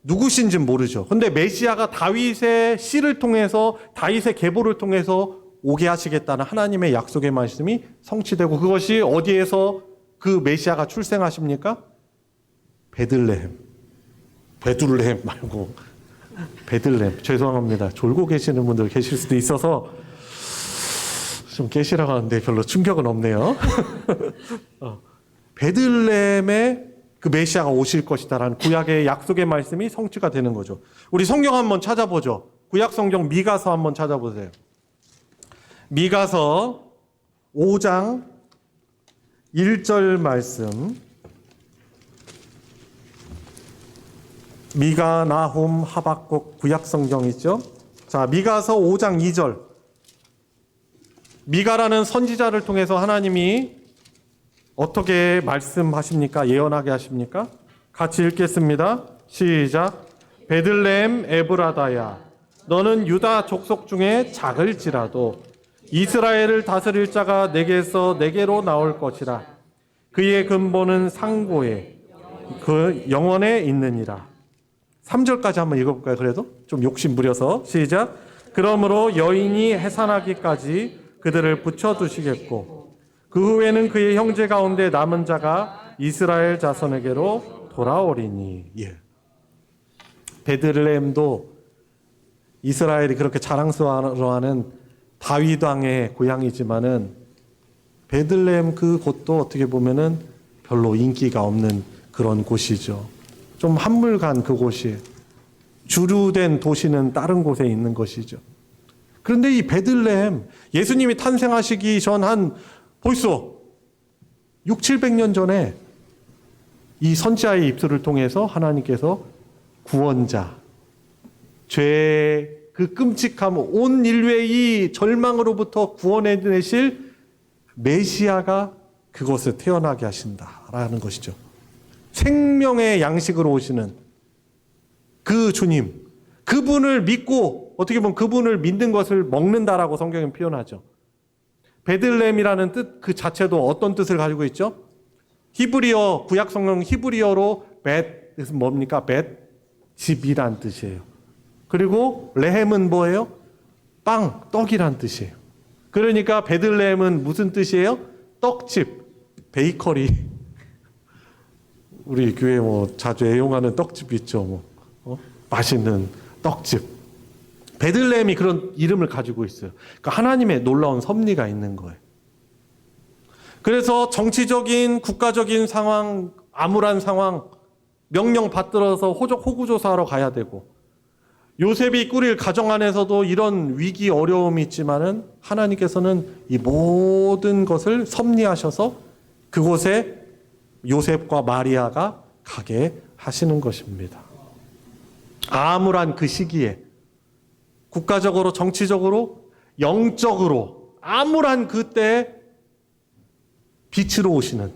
누구신지는 모르죠. 근데 메시아가 다윗의 씨를 통해서, 다윗의 계보를 통해서 오게 하시겠다는 하나님의 약속의 말씀이 성취되고, 그것이 어디에서 그 메시아가 출생하십니까? 베들레헴 말고 베들레헴. 죄송합니다. 졸고 계시는 분들 계실 수도 있어서 좀 깨시라고 하는데 별로 충격은 없네요. 베들레헴에 그 메시아가 오실 것이다라는 구약의 약속의 말씀이 성취가 되는 거죠. 우리 성경 한번 찾아보죠. 구약 성경 미가서 한번 찾아보세요. 미가서 5장 1절 말씀. 미가, 나훔, 하박국 구약 성경이죠. 자, 미가서 5장 2절. 미가라는 선지자를 통해서 하나님이 어떻게 말씀하십니까? 예언하게 하십니까? 같이 읽겠습니다. 시작. 베들레헴 에브라다야, 너는 유다 족속 중에 작을지라도 이스라엘을 다스릴 자가 내게서 내게로 나올 것이라. 그의 근본은 상고에 그 영원에 있느니라. 3절까지 한번 읽어볼까요? 그래도 좀 욕심 부려서. 시작. 그러므로 여인이 해산하기까지 그들을 붙여두시겠고 그 후에는 그의 형제 가운데 남은 자가 이스라엘 자손에게로 돌아오리니. 예. 베들레헴도 이스라엘이 그렇게 자랑스러워하는 다윗 왕의 고향이지만은 베들레헴 그 곳도 어떻게 보면은 별로 인기가 없는 그런 곳이죠. 좀 한물간 그곳이. 주류된 도시는 다른 곳에 있는 것이죠. 그런데 이 베들레헴, 예수님이 탄생하시기 전 한 벌써 6, 700년 전에 이 선지자의 입술을 통해서 하나님께서 구원자, 죄의 그 끔찍함, 온 인류의 이 절망으로부터 구원해내실 메시아가 그곳에 태어나게 하신다라는 것이죠. 생명의 양식으로 오시는 그 주님, 그분을 믿고 어떻게 보면 그분을 믿는 것을 먹는다라고 성경은 표현하죠. 베들레헴이라는 뜻 그 자체도 어떤 뜻을 가지고 있죠? 히브리어, 구약 성경 히브리어로 벳은 뭡니까? 벳, 집이란 뜻이에요. 그리고 레헴은 뭐예요? 빵, 떡이란 뜻이에요. 그러니까 베들레헴은 무슨 뜻이에요? 떡집, 베이커리. 우리 교회 뭐 자주 애용하는 떡집 있죠. 맛있는 떡집. 베들레헴이 그런 이름을 가지고 있어요. 그러니까 하나님의 놀라운 섭리가 있는 거예요. 그래서 정치적인 국가적인 상황, 암울한 상황, 명령 받들어서 호구조사하러 가야 되고, 요셉이 꾸릴 가정 안에서도 이런 위기 어려움이 있지만은 하나님께서는 이 모든 것을 섭리하셔서 그곳에 요셉과 마리아가 가게 하시는 것입니다. 암울한 그 시기에 국가적으로, 정치적으로, 영적으로 암울한 그때에 빛으로 오시는,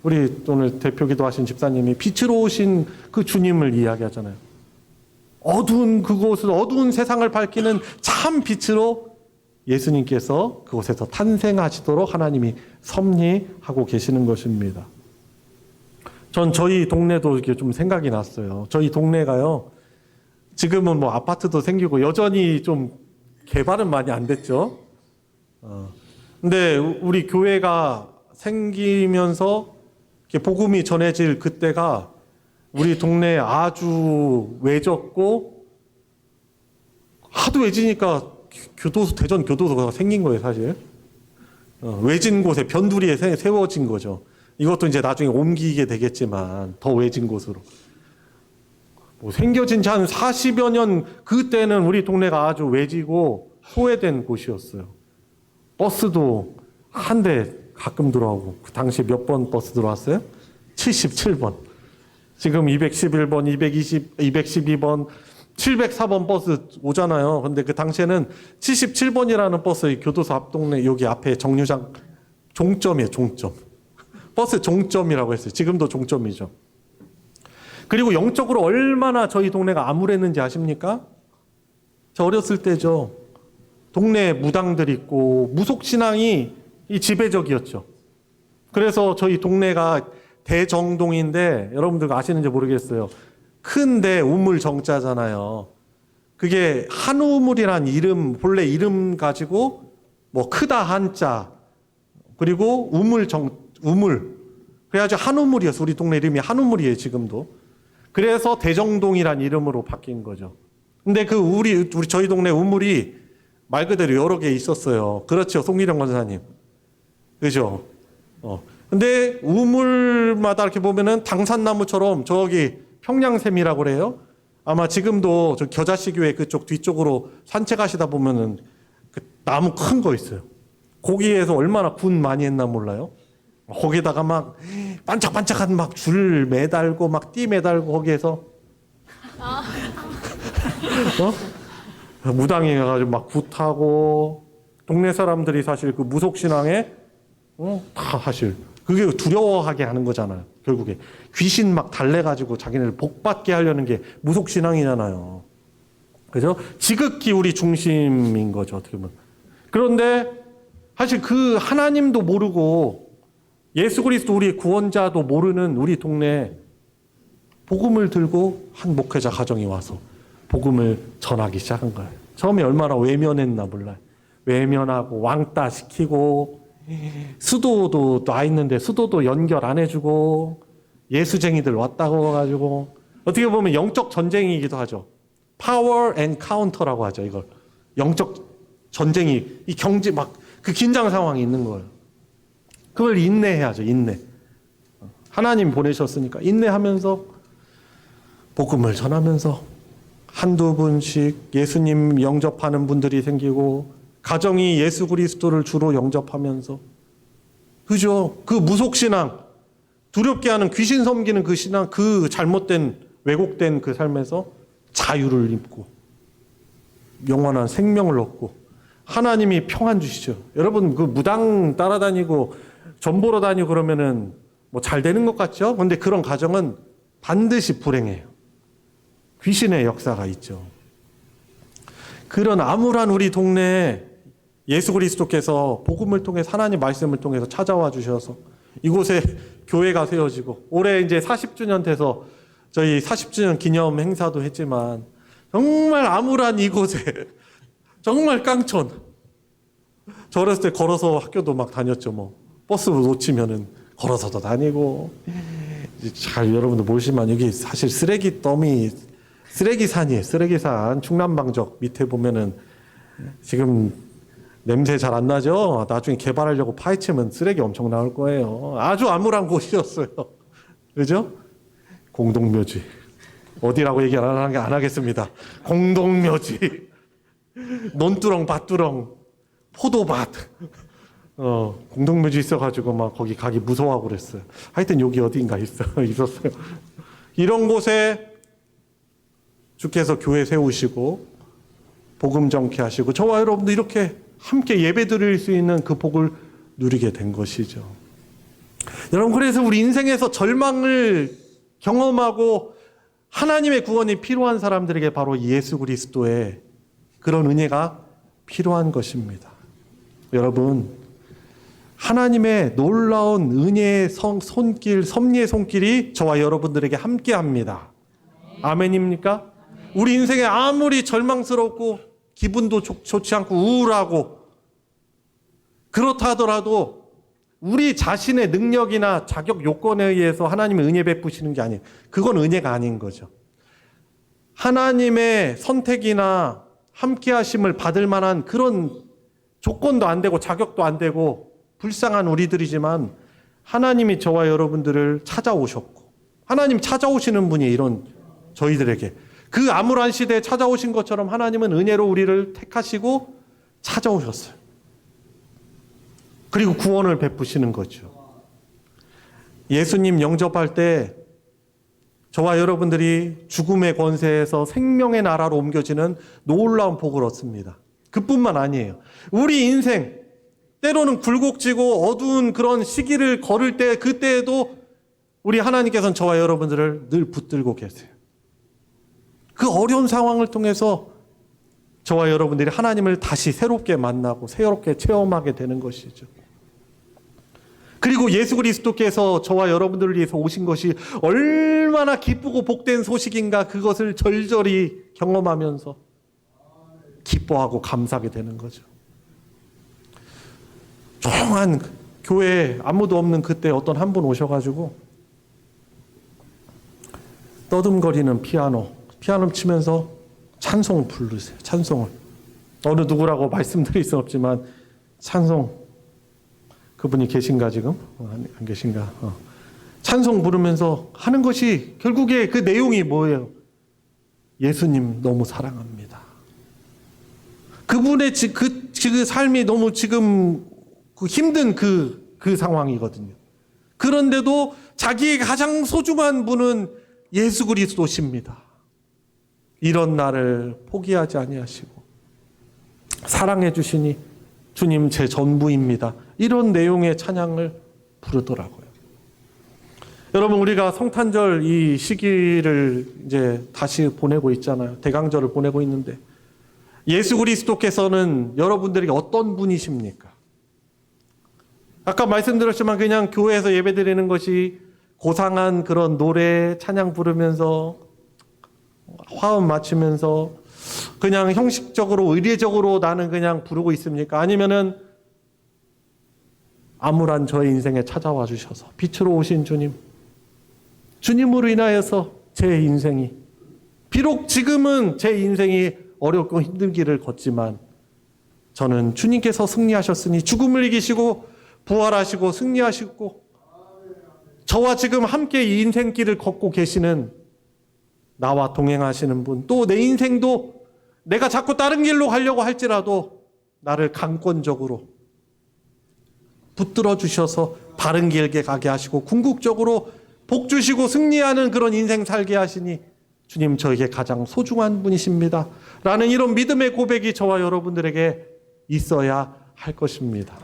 우리 오늘 대표 기도하신 집사님이 빛으로 오신 그 주님을 이야기하잖아요. 어두운 그곳을, 어두운 세상을 밝히는 참 빛으로 예수님께서 그곳에서 탄생하시도록 하나님이 섭리하고 계시는 것입니다. 전 저희 동네도 이렇게 좀 생각이 났어요. 저희 동네가요, 지금은 뭐 아파트도 생기고 여전히 좀 개발은 많이 안 됐죠. 근데 우리 교회가 생기면서 이렇게 복음이 전해질 그때가 우리 동네에 아주 외졌고, 하도 외지니까 교도소, 대전 교도소가 생긴 거예요, 사실. 외진 곳에 변두리에 세워진 거죠. 이것도 이제 나중에 옮기게 되겠지만 더 외진 곳으로. 뭐 생겨진 지 한 40여 년, 그때는 우리 동네가 아주 외지고 소외된 곳이었어요. 버스도 한 대 가끔 들어오고, 그 당시에 몇 번 버스 들어왔어요? 77번. 지금 211번, 212번, 704번 버스 오잖아요. 근데 그 당시에는 77번이라는 버스, 교도소 앞 동네 여기 앞에 정류장 종점이에요, 종점. 버스 종점이라고 했어요. 지금도 종점이죠. 그리고 영적으로 얼마나 저희 동네가 암울했는지 아십니까? 저 어렸을 때죠. 동네에 무당들 있고 무속신앙이 지배적이었죠. 그래서 저희 동네가 대정동인데 여러분들 아시는지 모르겠어요. 큰데 우물 정자잖아요. 그게 한우물이란 이름, 본래 이름 가지고 뭐 크다 한자, 그리고 우물. 그래가지고 한우물이었어. 우리 동네 이름이 한우물이에요, 지금도. 그래서 대정동이란 이름으로 바뀐 거죠. 근데 우리 저희 동네 우물이 말 그대로 여러 개 있었어요. 그렇죠, 송기령 권사님. 그죠? 근데 우물마다 이렇게 보면은 당산나무처럼 저기 평양샘이라고 그래요. 아마 지금도 저 겨자씨교회 그쪽 뒤쪽으로 산책하시다 보면은 그 나무 큰 거 있어요. 거기에서 얼마나 군 많이 했나 몰라요. 거기다가 막 반짝반짝한 막 줄 매달고 막 띠 매달고 거기에서 무당이 가지고 막 굿하고, 동네 사람들이 사실 그 무속신앙에 다 사실 그게 두려워하게 하는 거잖아요. 결국에 귀신 막 달래가지고 자기네를 복받게 하려는 게 무속신앙이잖아요. 그죠? 지극히 우리 중심인 거죠, 어떻게 보면. 그런데 사실 그 하나님도 모르고 예수 그리스도 우리 구원자도 모르는 우리 동네에 복음을 들고 한 목회자 가정이 와서 복음을 전하기 시작한 거예요. 처음에 얼마나 외면했나 몰라요. 외면하고 왕따 시키고, 수도도 나 있는데 수도도 연결 안 해주고, 예수쟁이들 왔다고 해가지고, 어떻게 보면 영적 전쟁이기도 하죠. 파워 앤 카운터라고 하죠, 이걸. 영적 전쟁이, 이 경제 막 그 긴장 상황이 있는 거예요. 그걸 인내해야죠, 인내. 하나님 보내셨으니까 인내하면서 복음을 전하면서 한두 분씩 예수님 영접하는 분들이 생기고 가정이 예수 그리스도를 주로 영접하면서 그죠? 그 무속신앙, 두렵게 하는 귀신 섬기는 그 신앙, 그 잘못된 왜곡된 그 삶에서 자유를 입고 영원한 생명을 얻고 하나님이 평안 주시죠. 여러분 그 무당 따라다니고 점 보러 다니고 그러면은 뭐 잘 되는 것 같죠? 그런데 그런 가정은 반드시 불행해요. 귀신의 역사가 있죠. 그런 암울한 우리 동네에 예수 그리스도께서 복음을 통해서 하나님 말씀을 통해서 찾아와 주셔서 이곳에 교회가 세워지고 올해 이제 40주년 돼서 저희 40주년 기념 행사도 했지만 정말 암울한 이곳에 정말 깡촌. 저 어렸을 때 걸어서 학교도 막 다녔죠. 뭐 버스 놓치면은 걸어서도 다니고. 잘 여러분들 모르시지만 여기 사실 쓰레기 더미 쓰레기산이에요. 쓰레기산 충남방적 밑에 보면은 지금 냄새 잘 안 나죠? 나중에 개발하려고 파헤치면 쓰레기 엄청 나올 거예요. 아주 암울한 곳이었어요. 그죠? 공동묘지. 어디라고 얘기 안 하겠습니다. 공동묘지. 논두렁, 밭두렁, 포도밭. 공동묘지 있어가지고 막 거기 가기 무서워하고 그랬어요. 하여튼 여기 어딘가 있었어요. 이런 곳에 주께서 교회 세우시고 복음 전케 하시고 저와 여러분도 이렇게 함께 예배 드릴 수 있는 그 복을 누리게 된 것이죠. 여러분 그래서 우리 인생에서 절망을 경험하고 하나님의 구원이 필요한 사람들에게 바로 예수 그리스도의 그런 은혜가 필요한 것입니다. 여러분 하나님의 놀라운 은혜의 손길, 섭리의 손길이 저와 여러분들에게 함께 합니다. 아멘입니까? 우리 인생에 아무리 절망스럽고 기분도 좋지 않고 우울하고 그렇다 하더라도 우리 자신의 능력이나 자격 요건에 의해서 하나님의 은혜 베푸시는 게 아니에요. 그건 은혜가 아닌 거죠. 하나님의 선택이나 함께 하심을 받을 만한 그런 조건도 안 되고 자격도 안 되고 불쌍한 우리들이지만 하나님이 저와 여러분들을 찾아오셨고 하나님 찾아오시는 분이 이런 저희들에게 그 암울한 시대에 찾아오신 것처럼 하나님은 은혜로 우리를 택하시고 찾아오셨어요. 그리고 구원을 베푸시는 거죠. 예수님 영접할 때 저와 여러분들이 죽음의 권세에서 생명의 나라로 옮겨지는 놀라운 복을 얻습니다. 그뿐만 아니에요. 우리 인생 때로는 굴곡지고 어두운 그런 시기를 걸을 때 그때에도 우리 하나님께서는 저와 여러분들을 늘 붙들고 계세요. 그 어려운 상황을 통해서 저와 여러분들이 하나님을 다시 새롭게 만나고 새롭게 체험하게 되는 것이죠. 그리고 예수 그리스도께서 저와 여러분들을 위해서 오신 것이 얼마나 기쁘고 복된 소식인가 그것을 절절히 경험하면서 기뻐하고 감사하게 되는 거죠. 조용한 교회에 아무도 없는 그때 어떤 한 분 오셔가지고 떠듬거리는 피아노 치면서 찬송을 부르세요. 찬송을. 어느 누구라고 말씀드릴 수 없지만 찬송. 그분이 계신가 지금? 안 계신가? 찬송 부르면서 하는 것이 결국에 그 내용이 뭐예요? 예수님 너무 사랑합니다. 그분의 그 삶이 너무 지금 힘든 그 상황이거든요. 그런데도 자기의 가장 소중한 분은 예수 그리스도십니다. 이런 나를 포기하지 아니하시고 사랑해 주시니 주님 제 전부입니다. 이런 내용의 찬양을 부르더라고요. 여러분 우리가 성탄절 이 시기를 이제 다시 보내고 있잖아요. 대강절을 보내고 있는데 예수 그리스도께서는 여러분들에게 어떤 분이십니까? 아까 말씀드렸지만 그냥 교회에서 예배드리는 것이 고상한 그런 노래 찬양 부르면서 화음 맞추면서 그냥 형식적으로 의례적으로 나는 그냥 부르고 있습니까? 아니면은 암울한 저의 인생에 찾아와 주셔서 빛으로 오신 주님으로 인하여서 제 인생이 비록 지금은 제 인생이 어렵고 힘든 길을 걷지만 저는 주님께서 승리하셨으니 죽음을 이기시고 부활하시고 승리하시고 저와 지금 함께 이 인생길을 걷고 계시는 나와 동행하시는 분, 또 내 인생도 내가 자꾸 다른 길로 가려고 할지라도 나를 강권적으로 붙들어 주셔서 바른 길게 가게 하시고 궁극적으로 복 주시고 승리하는 그런 인생 살게 하시니 주님 저에게 가장 소중한 분이십니다 라는 이런 믿음의 고백이 저와 여러분들에게 있어야 할 것입니다.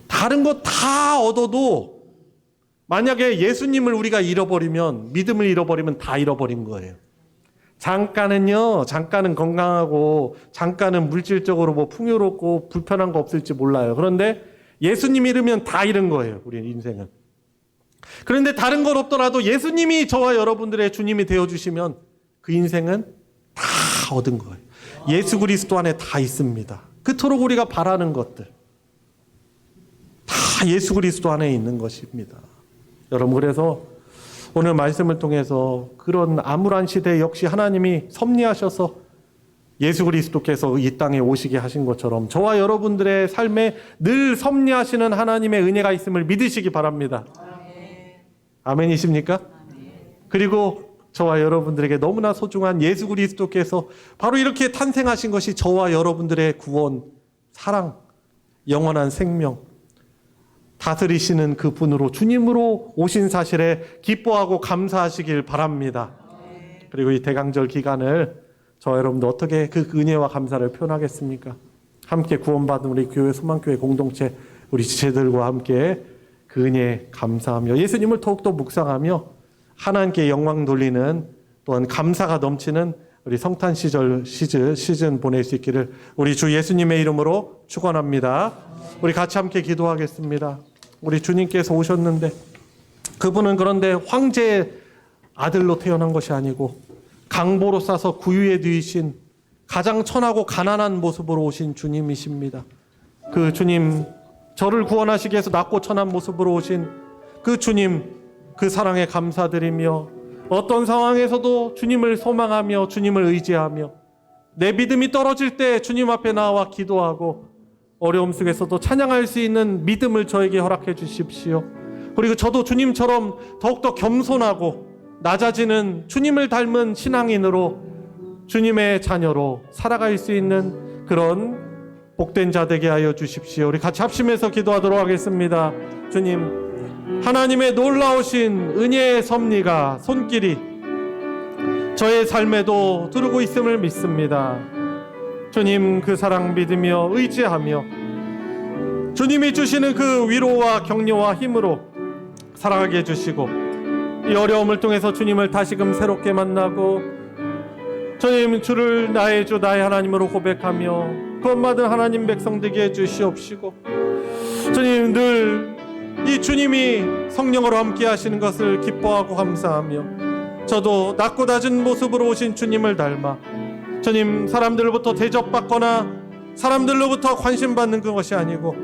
다른 거 다 얻어도 만약에 예수님을 우리가 잃어버리면, 믿음을 잃어버리면 다 잃어버린 거예요. 잠깐은 건강하고 잠깐은 물질적으로 뭐 풍요롭고 불편한 거 없을지 몰라요. 그런데 예수님 잃으면 다 잃은 거예요, 우리 인생은. 그런데 다른 걸 없더라도 예수님이 저와 여러분들의 주님이 되어주시면 그 인생은 다 얻은 거예요. 예수 그리스도 안에 다 있습니다. 그토록 우리가 바라는 것들 다 예수 그리스도 안에 있는 것입니다. 여러분, 그래서 오늘 말씀을 통해서 그런 암울한 시대 역시 하나님이 섭리하셔서 예수 그리스도께서 이 땅에 오시게 하신 것처럼 저와 여러분들의 삶에 늘 섭리하시는 하나님의 은혜가 있음을 믿으시기 바랍니다. 아멘이십니까? 그리고 저와 여러분들에게 너무나 소중한 예수 그리스도께서 바로 이렇게 탄생하신 것이 저와 여러분들의 구원, 사랑, 영원한 생명, 다스리시는 그 분으로, 주님으로 오신 사실에 기뻐하고 감사하시길 바랍니다. 그리고 이 대강절 기간을 저와 여러분들 어떻게 그 은혜와 감사를 표현하겠습니까? 함께 구원받은 우리 교회 소망교회 공동체 우리 지체들과 함께 그 은혜에 감사하며 예수님을 더욱더 묵상하며 하나님께 영광 돌리는, 또한 감사가 넘치는 우리 성탄 시즌 보낼 수 있기를 우리 주 예수님의 이름으로 축원합니다. 우리 같이 함께 기도하겠습니다. 우리 주님께서 오셨는데 그분은 그런데 황제의 아들로 태어난 것이 아니고 강보로 싸서 구유에 누이신 가장 천하고 가난한 모습으로 오신 주님이십니다. 그 주님, 저를 구원하시기 위해서 낮고 천한 모습으로 오신 그 주님, 그 사랑에 감사드리며 어떤 상황에서도 주님을 소망하며 주님을 의지하며 내 믿음이 떨어질 때 주님 앞에 나와 기도하고 어려움 속에서도 찬양할 수 있는 믿음을 저에게 허락해 주십시오. 그리고 저도 주님처럼 더욱더 겸손하고 낮아지는 주님을 닮은 신앙인으로 주님의 자녀로 살아갈 수 있는 그런 복된 자 되게 하여 주십시오. 우리 같이 합심해서 기도하도록 하겠습니다. 주님, 하나님의 놀라우신 은혜의 섭리가 손길이 저의 삶에도 두르고 있음을 믿습니다. 주님, 그 사랑 믿으며 의지하며 주님이 주시는 그 위로와 격려와 힘으로 살아가게 해주시고 이 어려움을 통해서 주님을 다시금 새롭게 만나고 주님, 주를 나의 주 나의 하나님으로 고백하며 구원받은 하나님 백성 되게 해주시옵시고 주님, 늘 이 주님이 성령으로 함께 하시는 것을 기뻐하고 감사하며 저도 낮고 낮은 모습으로 오신 주님을 닮아 주님, 사람들로부터 대접받거나 사람들로부터 관심받는 그것이 아니고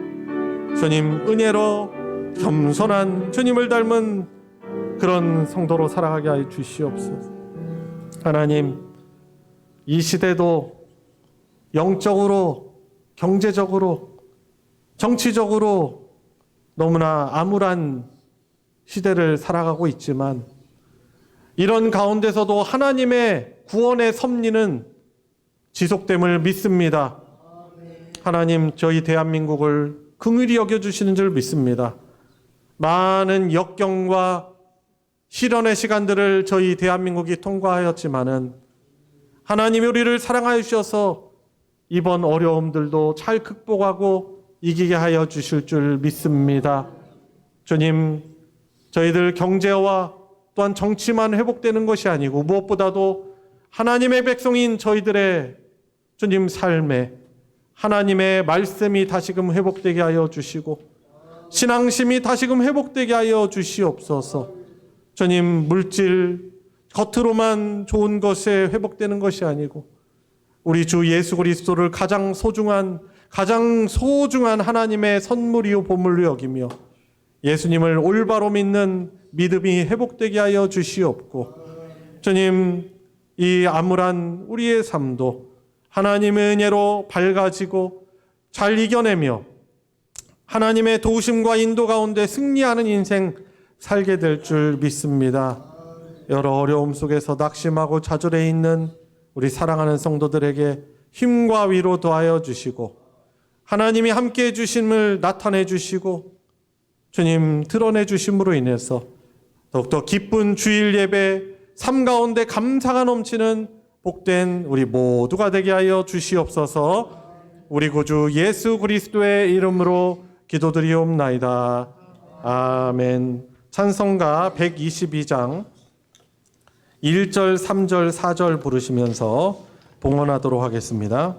주님, 은혜로 겸손한 주님을 닮은 그런 성도로 살아가게 하여 주시옵소서. 하나님, 이 시대도 영적으로, 경제적으로, 정치적으로 너무나 암울한 시대를 살아가고 있지만 이런 가운데서도 하나님의 구원의 섭리는 지속됨을 믿습니다. 하나님, 저희 대한민국을 긍휼히 여겨주시는 줄 믿습니다. 많은 역경과 시련의 시간들을 저희 대한민국이 통과하였지만은 하나님이 우리를 사랑하여 주셔서 이번 어려움들도 잘 극복하고 이기게 하여 주실 줄 믿습니다. 주님, 저희들 경제와 또한 정치만 회복되는 것이 아니고 무엇보다도 하나님의 백성인 저희들의 주님 삶에 하나님의 말씀이 다시금 회복되게 하여 주시고 신앙심이 다시금 회복되게 하여 주시옵소서. 주님, 물질 겉으로만 좋은 것에 회복되는 것이 아니고 우리 주 예수 그리스도를 가장 소중한 하나님의 선물이요 보물로 여기며 예수님을 올바로 믿는 믿음이 회복되게 하여 주시옵고 주님, 이 암울한 우리의 삶도 하나님의 은혜로 밝아지고 잘 이겨내며 하나님의 도우심과 인도 가운데 승리하는 인생 살게 될 줄 믿습니다. 여러 어려움 속에서 낙심하고 좌절해 있는 우리 사랑하는 성도들에게 힘과 위로 더하여 주시고 하나님이 함께해 주심을 나타내 주시고 주님 드러내 주심으로 인해서 더욱더 기쁜 주일 예배 삶 가운데 감사가 넘치는 복된 우리 모두가 되게 하여 주시옵소서. 우리 구주 예수 그리스도의 이름으로 기도드리옵나이다. 아멘. 찬송가 122장 1절, 3절, 4절 부르시면서 봉헌하도록 하겠습니다.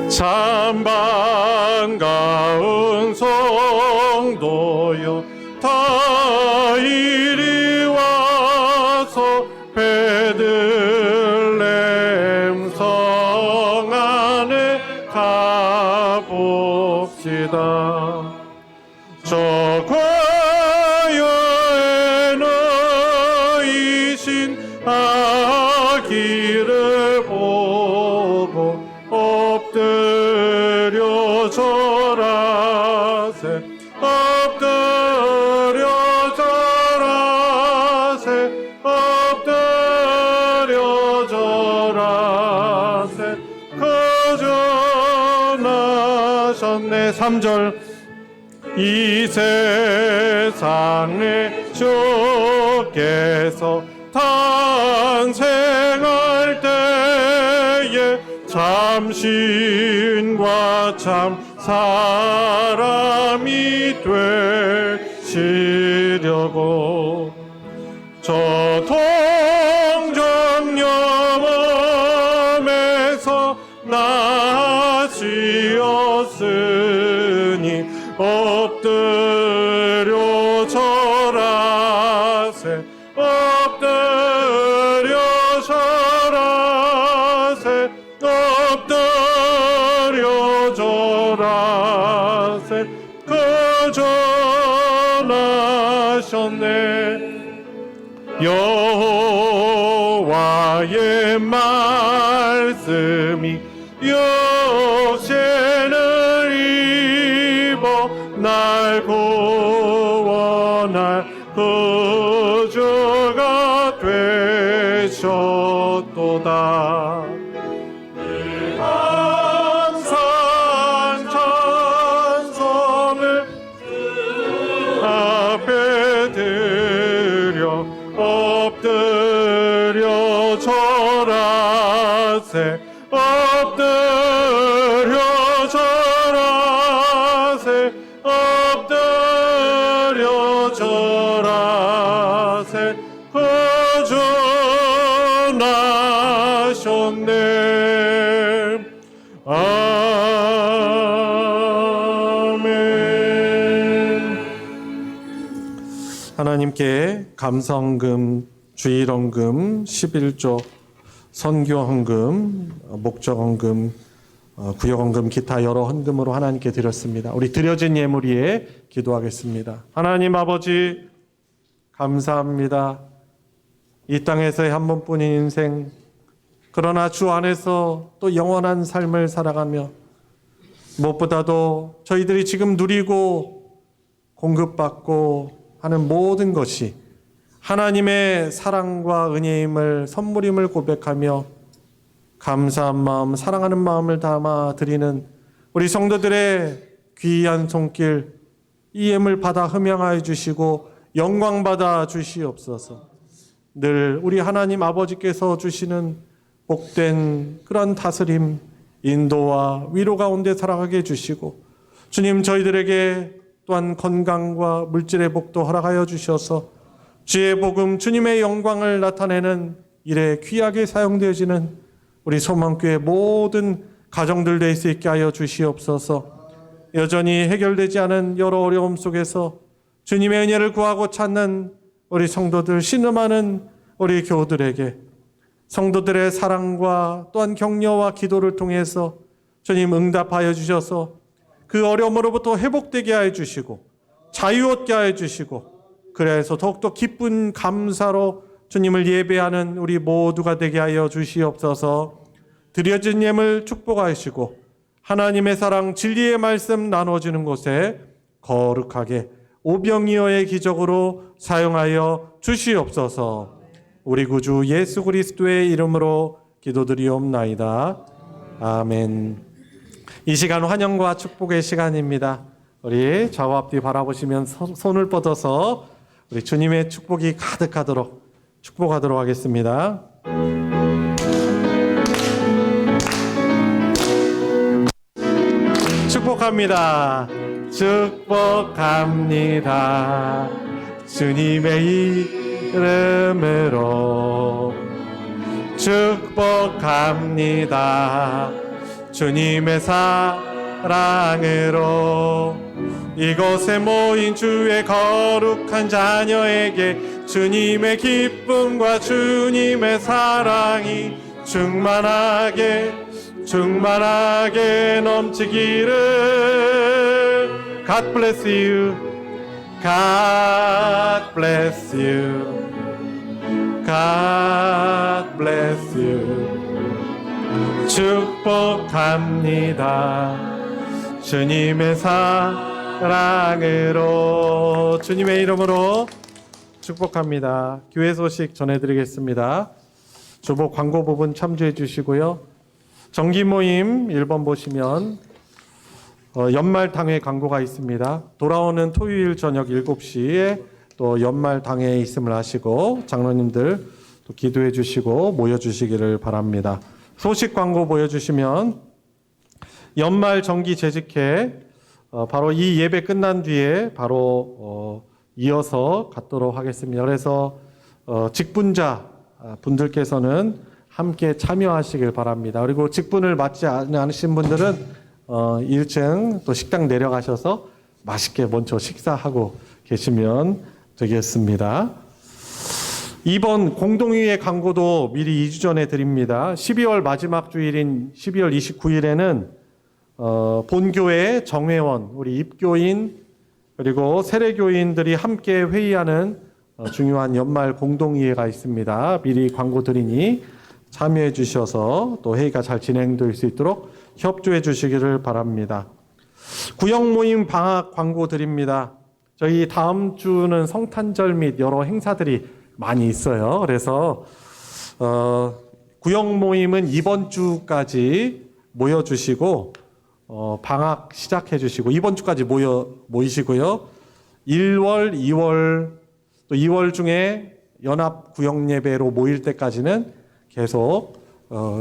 참 반가운 성도여 다 이리 와서 베들레헴 성 안에 가봅시다. 저 과야에 너이신 아기를 보고 엎드려 절하세 엎드려 절하세 엎드려 절하세 거저나셨네. 3절 이 세상에 주께서 탄생할 때에 참신과 참 사람이 되시려고 저 동정녀mom에서 나시었으니 엎드려 절하세 엎드려 절하세 엎드려 절하세 거저나셨네. 여호와의 말씀이 역세를 입어 날 구원할 구주가 되셨도다. 항상 찬송을 앞에 드려 엎드려 절하세 엎드려 절하세 엎드려 절하세 거저나셨네. 아멘. 하나님께 감성금, 주일헌금, 11조, 선교헌금, 목적헌금, 구역헌금, 기타 여러 헌금으로 하나님께 드렸습니다. 우리 드려진 예물 위에 기도하겠습니다. 하나님 아버지 감사합니다. 이 땅에서의 한 번뿐인 인생, 그러나 주 안에서 또 영원한 삶을 살아가며 무엇보다도 저희들이 지금 누리고 공급받고 하는 모든 것이 하나님의 사랑과 은혜임을 선물임을 고백하며 감사한 마음, 사랑하는 마음을 담아 드리는 우리 성도들의 귀한 손길 이 예물 받아 흠양하여 주시고 영광 받아 주시옵소서. 늘 우리 하나님 아버지께서 주시는 복된 그런 다스림, 인도와 위로 가운데 살아가게 해주시고 주님 저희들에게 또한 건강과 물질의 복도 허락하여 주셔서 주의 복음, 주님의 영광을 나타내는 일에 귀하게 사용되어지는 우리 소망교회 모든 가정들 될 수 있게 하여 주시옵소서. 여전히 해결되지 않은 여러 어려움 속에서 주님의 은혜를 구하고 찾는 우리 성도들, 신음하는 우리 교우들에게 성도들의 사랑과 또한 격려와 기도를 통해서 주님 응답하여 주셔서 그 어려움으로부터 회복되게 하여 주시고 자유 얻게 하여 주시고, 그래서 더욱더 기쁜 감사로 주님을 예배하는 우리 모두가 되게 하여 주시옵소서. 드려진 예물 축복하시고 하나님의 사랑 진리의 말씀 나눠주는 곳에 거룩하게 오병이어의 기적으로 사용하여 주시옵소서. 우리 구주 예수 그리스도의 이름으로 기도드리옵나이다. 아멘. 이 시간 환영과 축복의 시간입니다. 우리 좌우 앞뒤 바라보시면 손을 뻗어서 우리 주님의 축복이 가득하도록 축복하도록 하겠습니다. 축복합니다. 축복합니다. 주님의 이름으로 축복합니다. 주님의 사랑으로 이곳에 모인 주의 거룩한 자녀에게 주님의 기쁨과 주님의 사랑이 충만하게 넘치기를. God bless you. God bless you. God bless you. 축복합니다. 주님의 사랑으로, 주님의 이름으로 축복합니다. 교회 소식 전해드리겠습니다. 주보 광고 부분 참조해 주시고요. 정기 모임 1번 보시면 연말 당회 광고가 있습니다. 돌아오는 토요일 저녁 7시에 또 연말 당회에 있음을 아시고 장로님들 또 기도해 주시고 모여 주시기를 바랍니다. 소식 광고 보여주시면 연말 정기 재직회 바로 이 예배 끝난 뒤에 바로 이어서 갖도록 하겠습니다. 그래서 직분자 분들께서는 함께 참여하시길 바랍니다. 그리고 직분을 맡지 않으신 분들은 1층 또 식당 내려가셔서 맛있게 먼저 식사하고 계시면 되겠습니다. 이번 공동회의 광고도 미리 2주 전에 드립니다. 12월 마지막 주일인 12월 29일에는 본교회 정회원, 우리 입교인 그리고 세례교인들이 함께 회의하는 중요한 연말 공동회의가 있습니다. 미리 광고 드리니 참여해 주셔서 또 회의가 잘 진행될 수 있도록 협조해 주시기를 바랍니다. 구역 모임 방학 광고 드립니다. 저희 다음 주는 성탄절 및 여러 행사들이 많이 있어요. 그래서 구역 모임은 이번 주까지 모여주시고 방학 시작해 주시고 이번 주까지 모이시고요. 1월, 2월 또 2월 중에 연합 구역 예배로 모일 때까지는 계속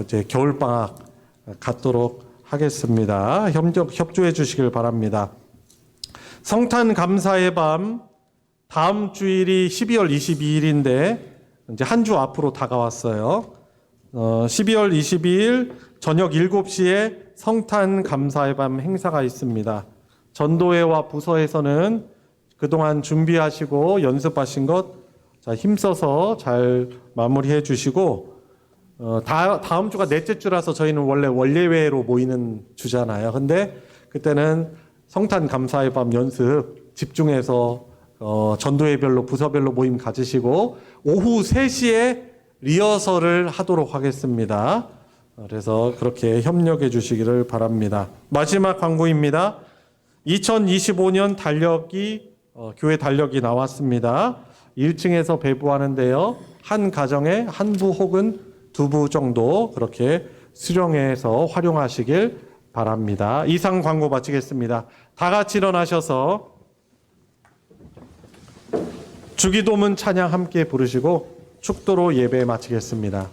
이제 겨울 방학 갖도록 하겠습니다. 협조해 주시길 바랍니다. 성탄 감사의 밤 다음 주일이 12월 22일인데 이제 한 주 앞으로 다가왔어요. 12월 22일 저녁 7시에 성탄 감사의 밤 행사가 있습니다. 전도회와 부서에서는 그동안 준비하시고 연습하신 것 힘써서 잘 마무리해 주시고 다음 주가 넷째 주라서 저희는 원래 원예회로 모이는 주잖아요. 근데 그때는 성탄 감사의 밤 연습 집중해서 전도회별로 부서별로 모임 가지시고 오후 3시에 리허설을 하도록 하겠습니다. 그래서 그렇게 협력해 주시기를 바랍니다. 마지막 광고입니다. 2025년 달력이 교회 달력이 나왔습니다. 1층에서 배부하는데요. 한 가정에 한 부 혹은 2부 정도 그렇게 수령해서 활용하시길 바랍니다. 이상 광고 마치겠습니다. 다 같이 일어나셔서 주기도문 찬양 함께 부르시고 축도로 예배 마치겠습니다.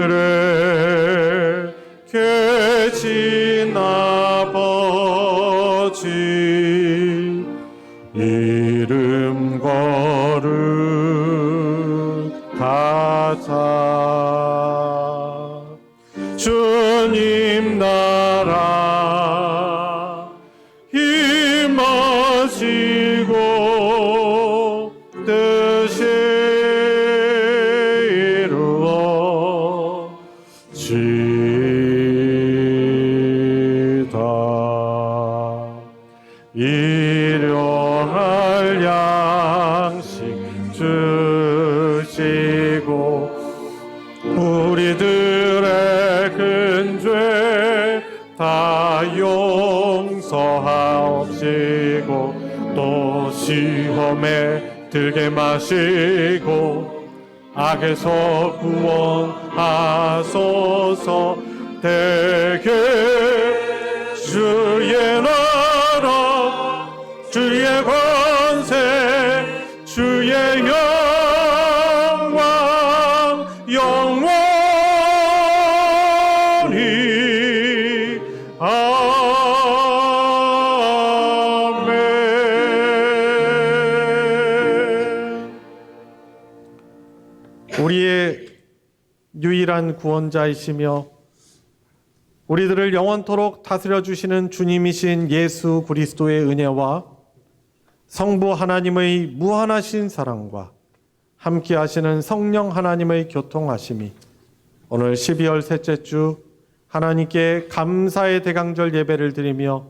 하늘에 계신 아버지 이름 거룩하사 주님 나라 임하시고 뜻이 이루어 일용할 양식 주시고 우리들의 큰 죄 다 용서하옵시고 또 시험에 들게 마시고 악에서 구원하소서. 대개 주의 나라 주의 권세 주의 영광 영원히 아멘. 우리의 유일한 구원자이시며 우리들을 영원토록 다스려 주시는 주님이신 예수 그리스도의 은혜와 성부 하나님의 무한하신 사랑과 함께 하시는 성령 하나님의 교통하심이 오늘 12월 셋째 주 하나님께 감사의 대강절 예배를 드리며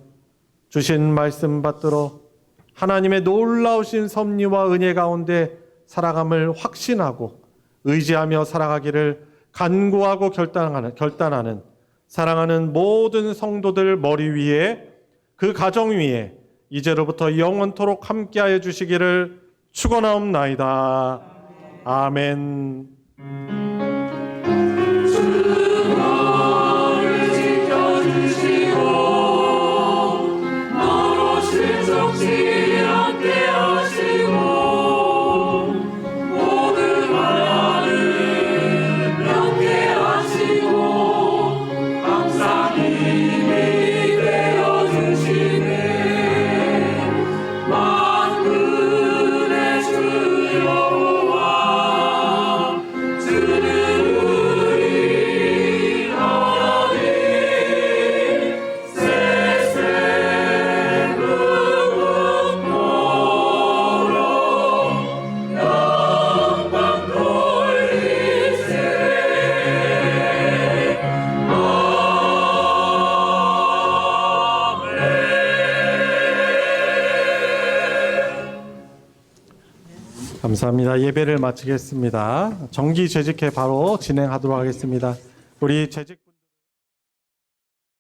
주신 말씀 받들어 하나님의 놀라우신 섭리와 은혜 가운데 살아감을 확신하고 의지하며 살아가기를 간구하고 결단하는 사랑하는 모든 성도들 머리 위에 그 가정 위에 이제로부터 영원토록 함께하여 주시기를 축원하옵나이다. 아멘. 주를 지켜주시고 너로 실족지 않게 하시고 모든 만나를 명쾌하시고 항상 힘이 되어주시네. 만군의 주 여호와 주는 우리 하나님 세세 무궁토록 영광 돌리세. 감사합니다. 예배를 마치겠습니다. 정기 재직회 바로 진행하도록 하겠습니다. 우리 재직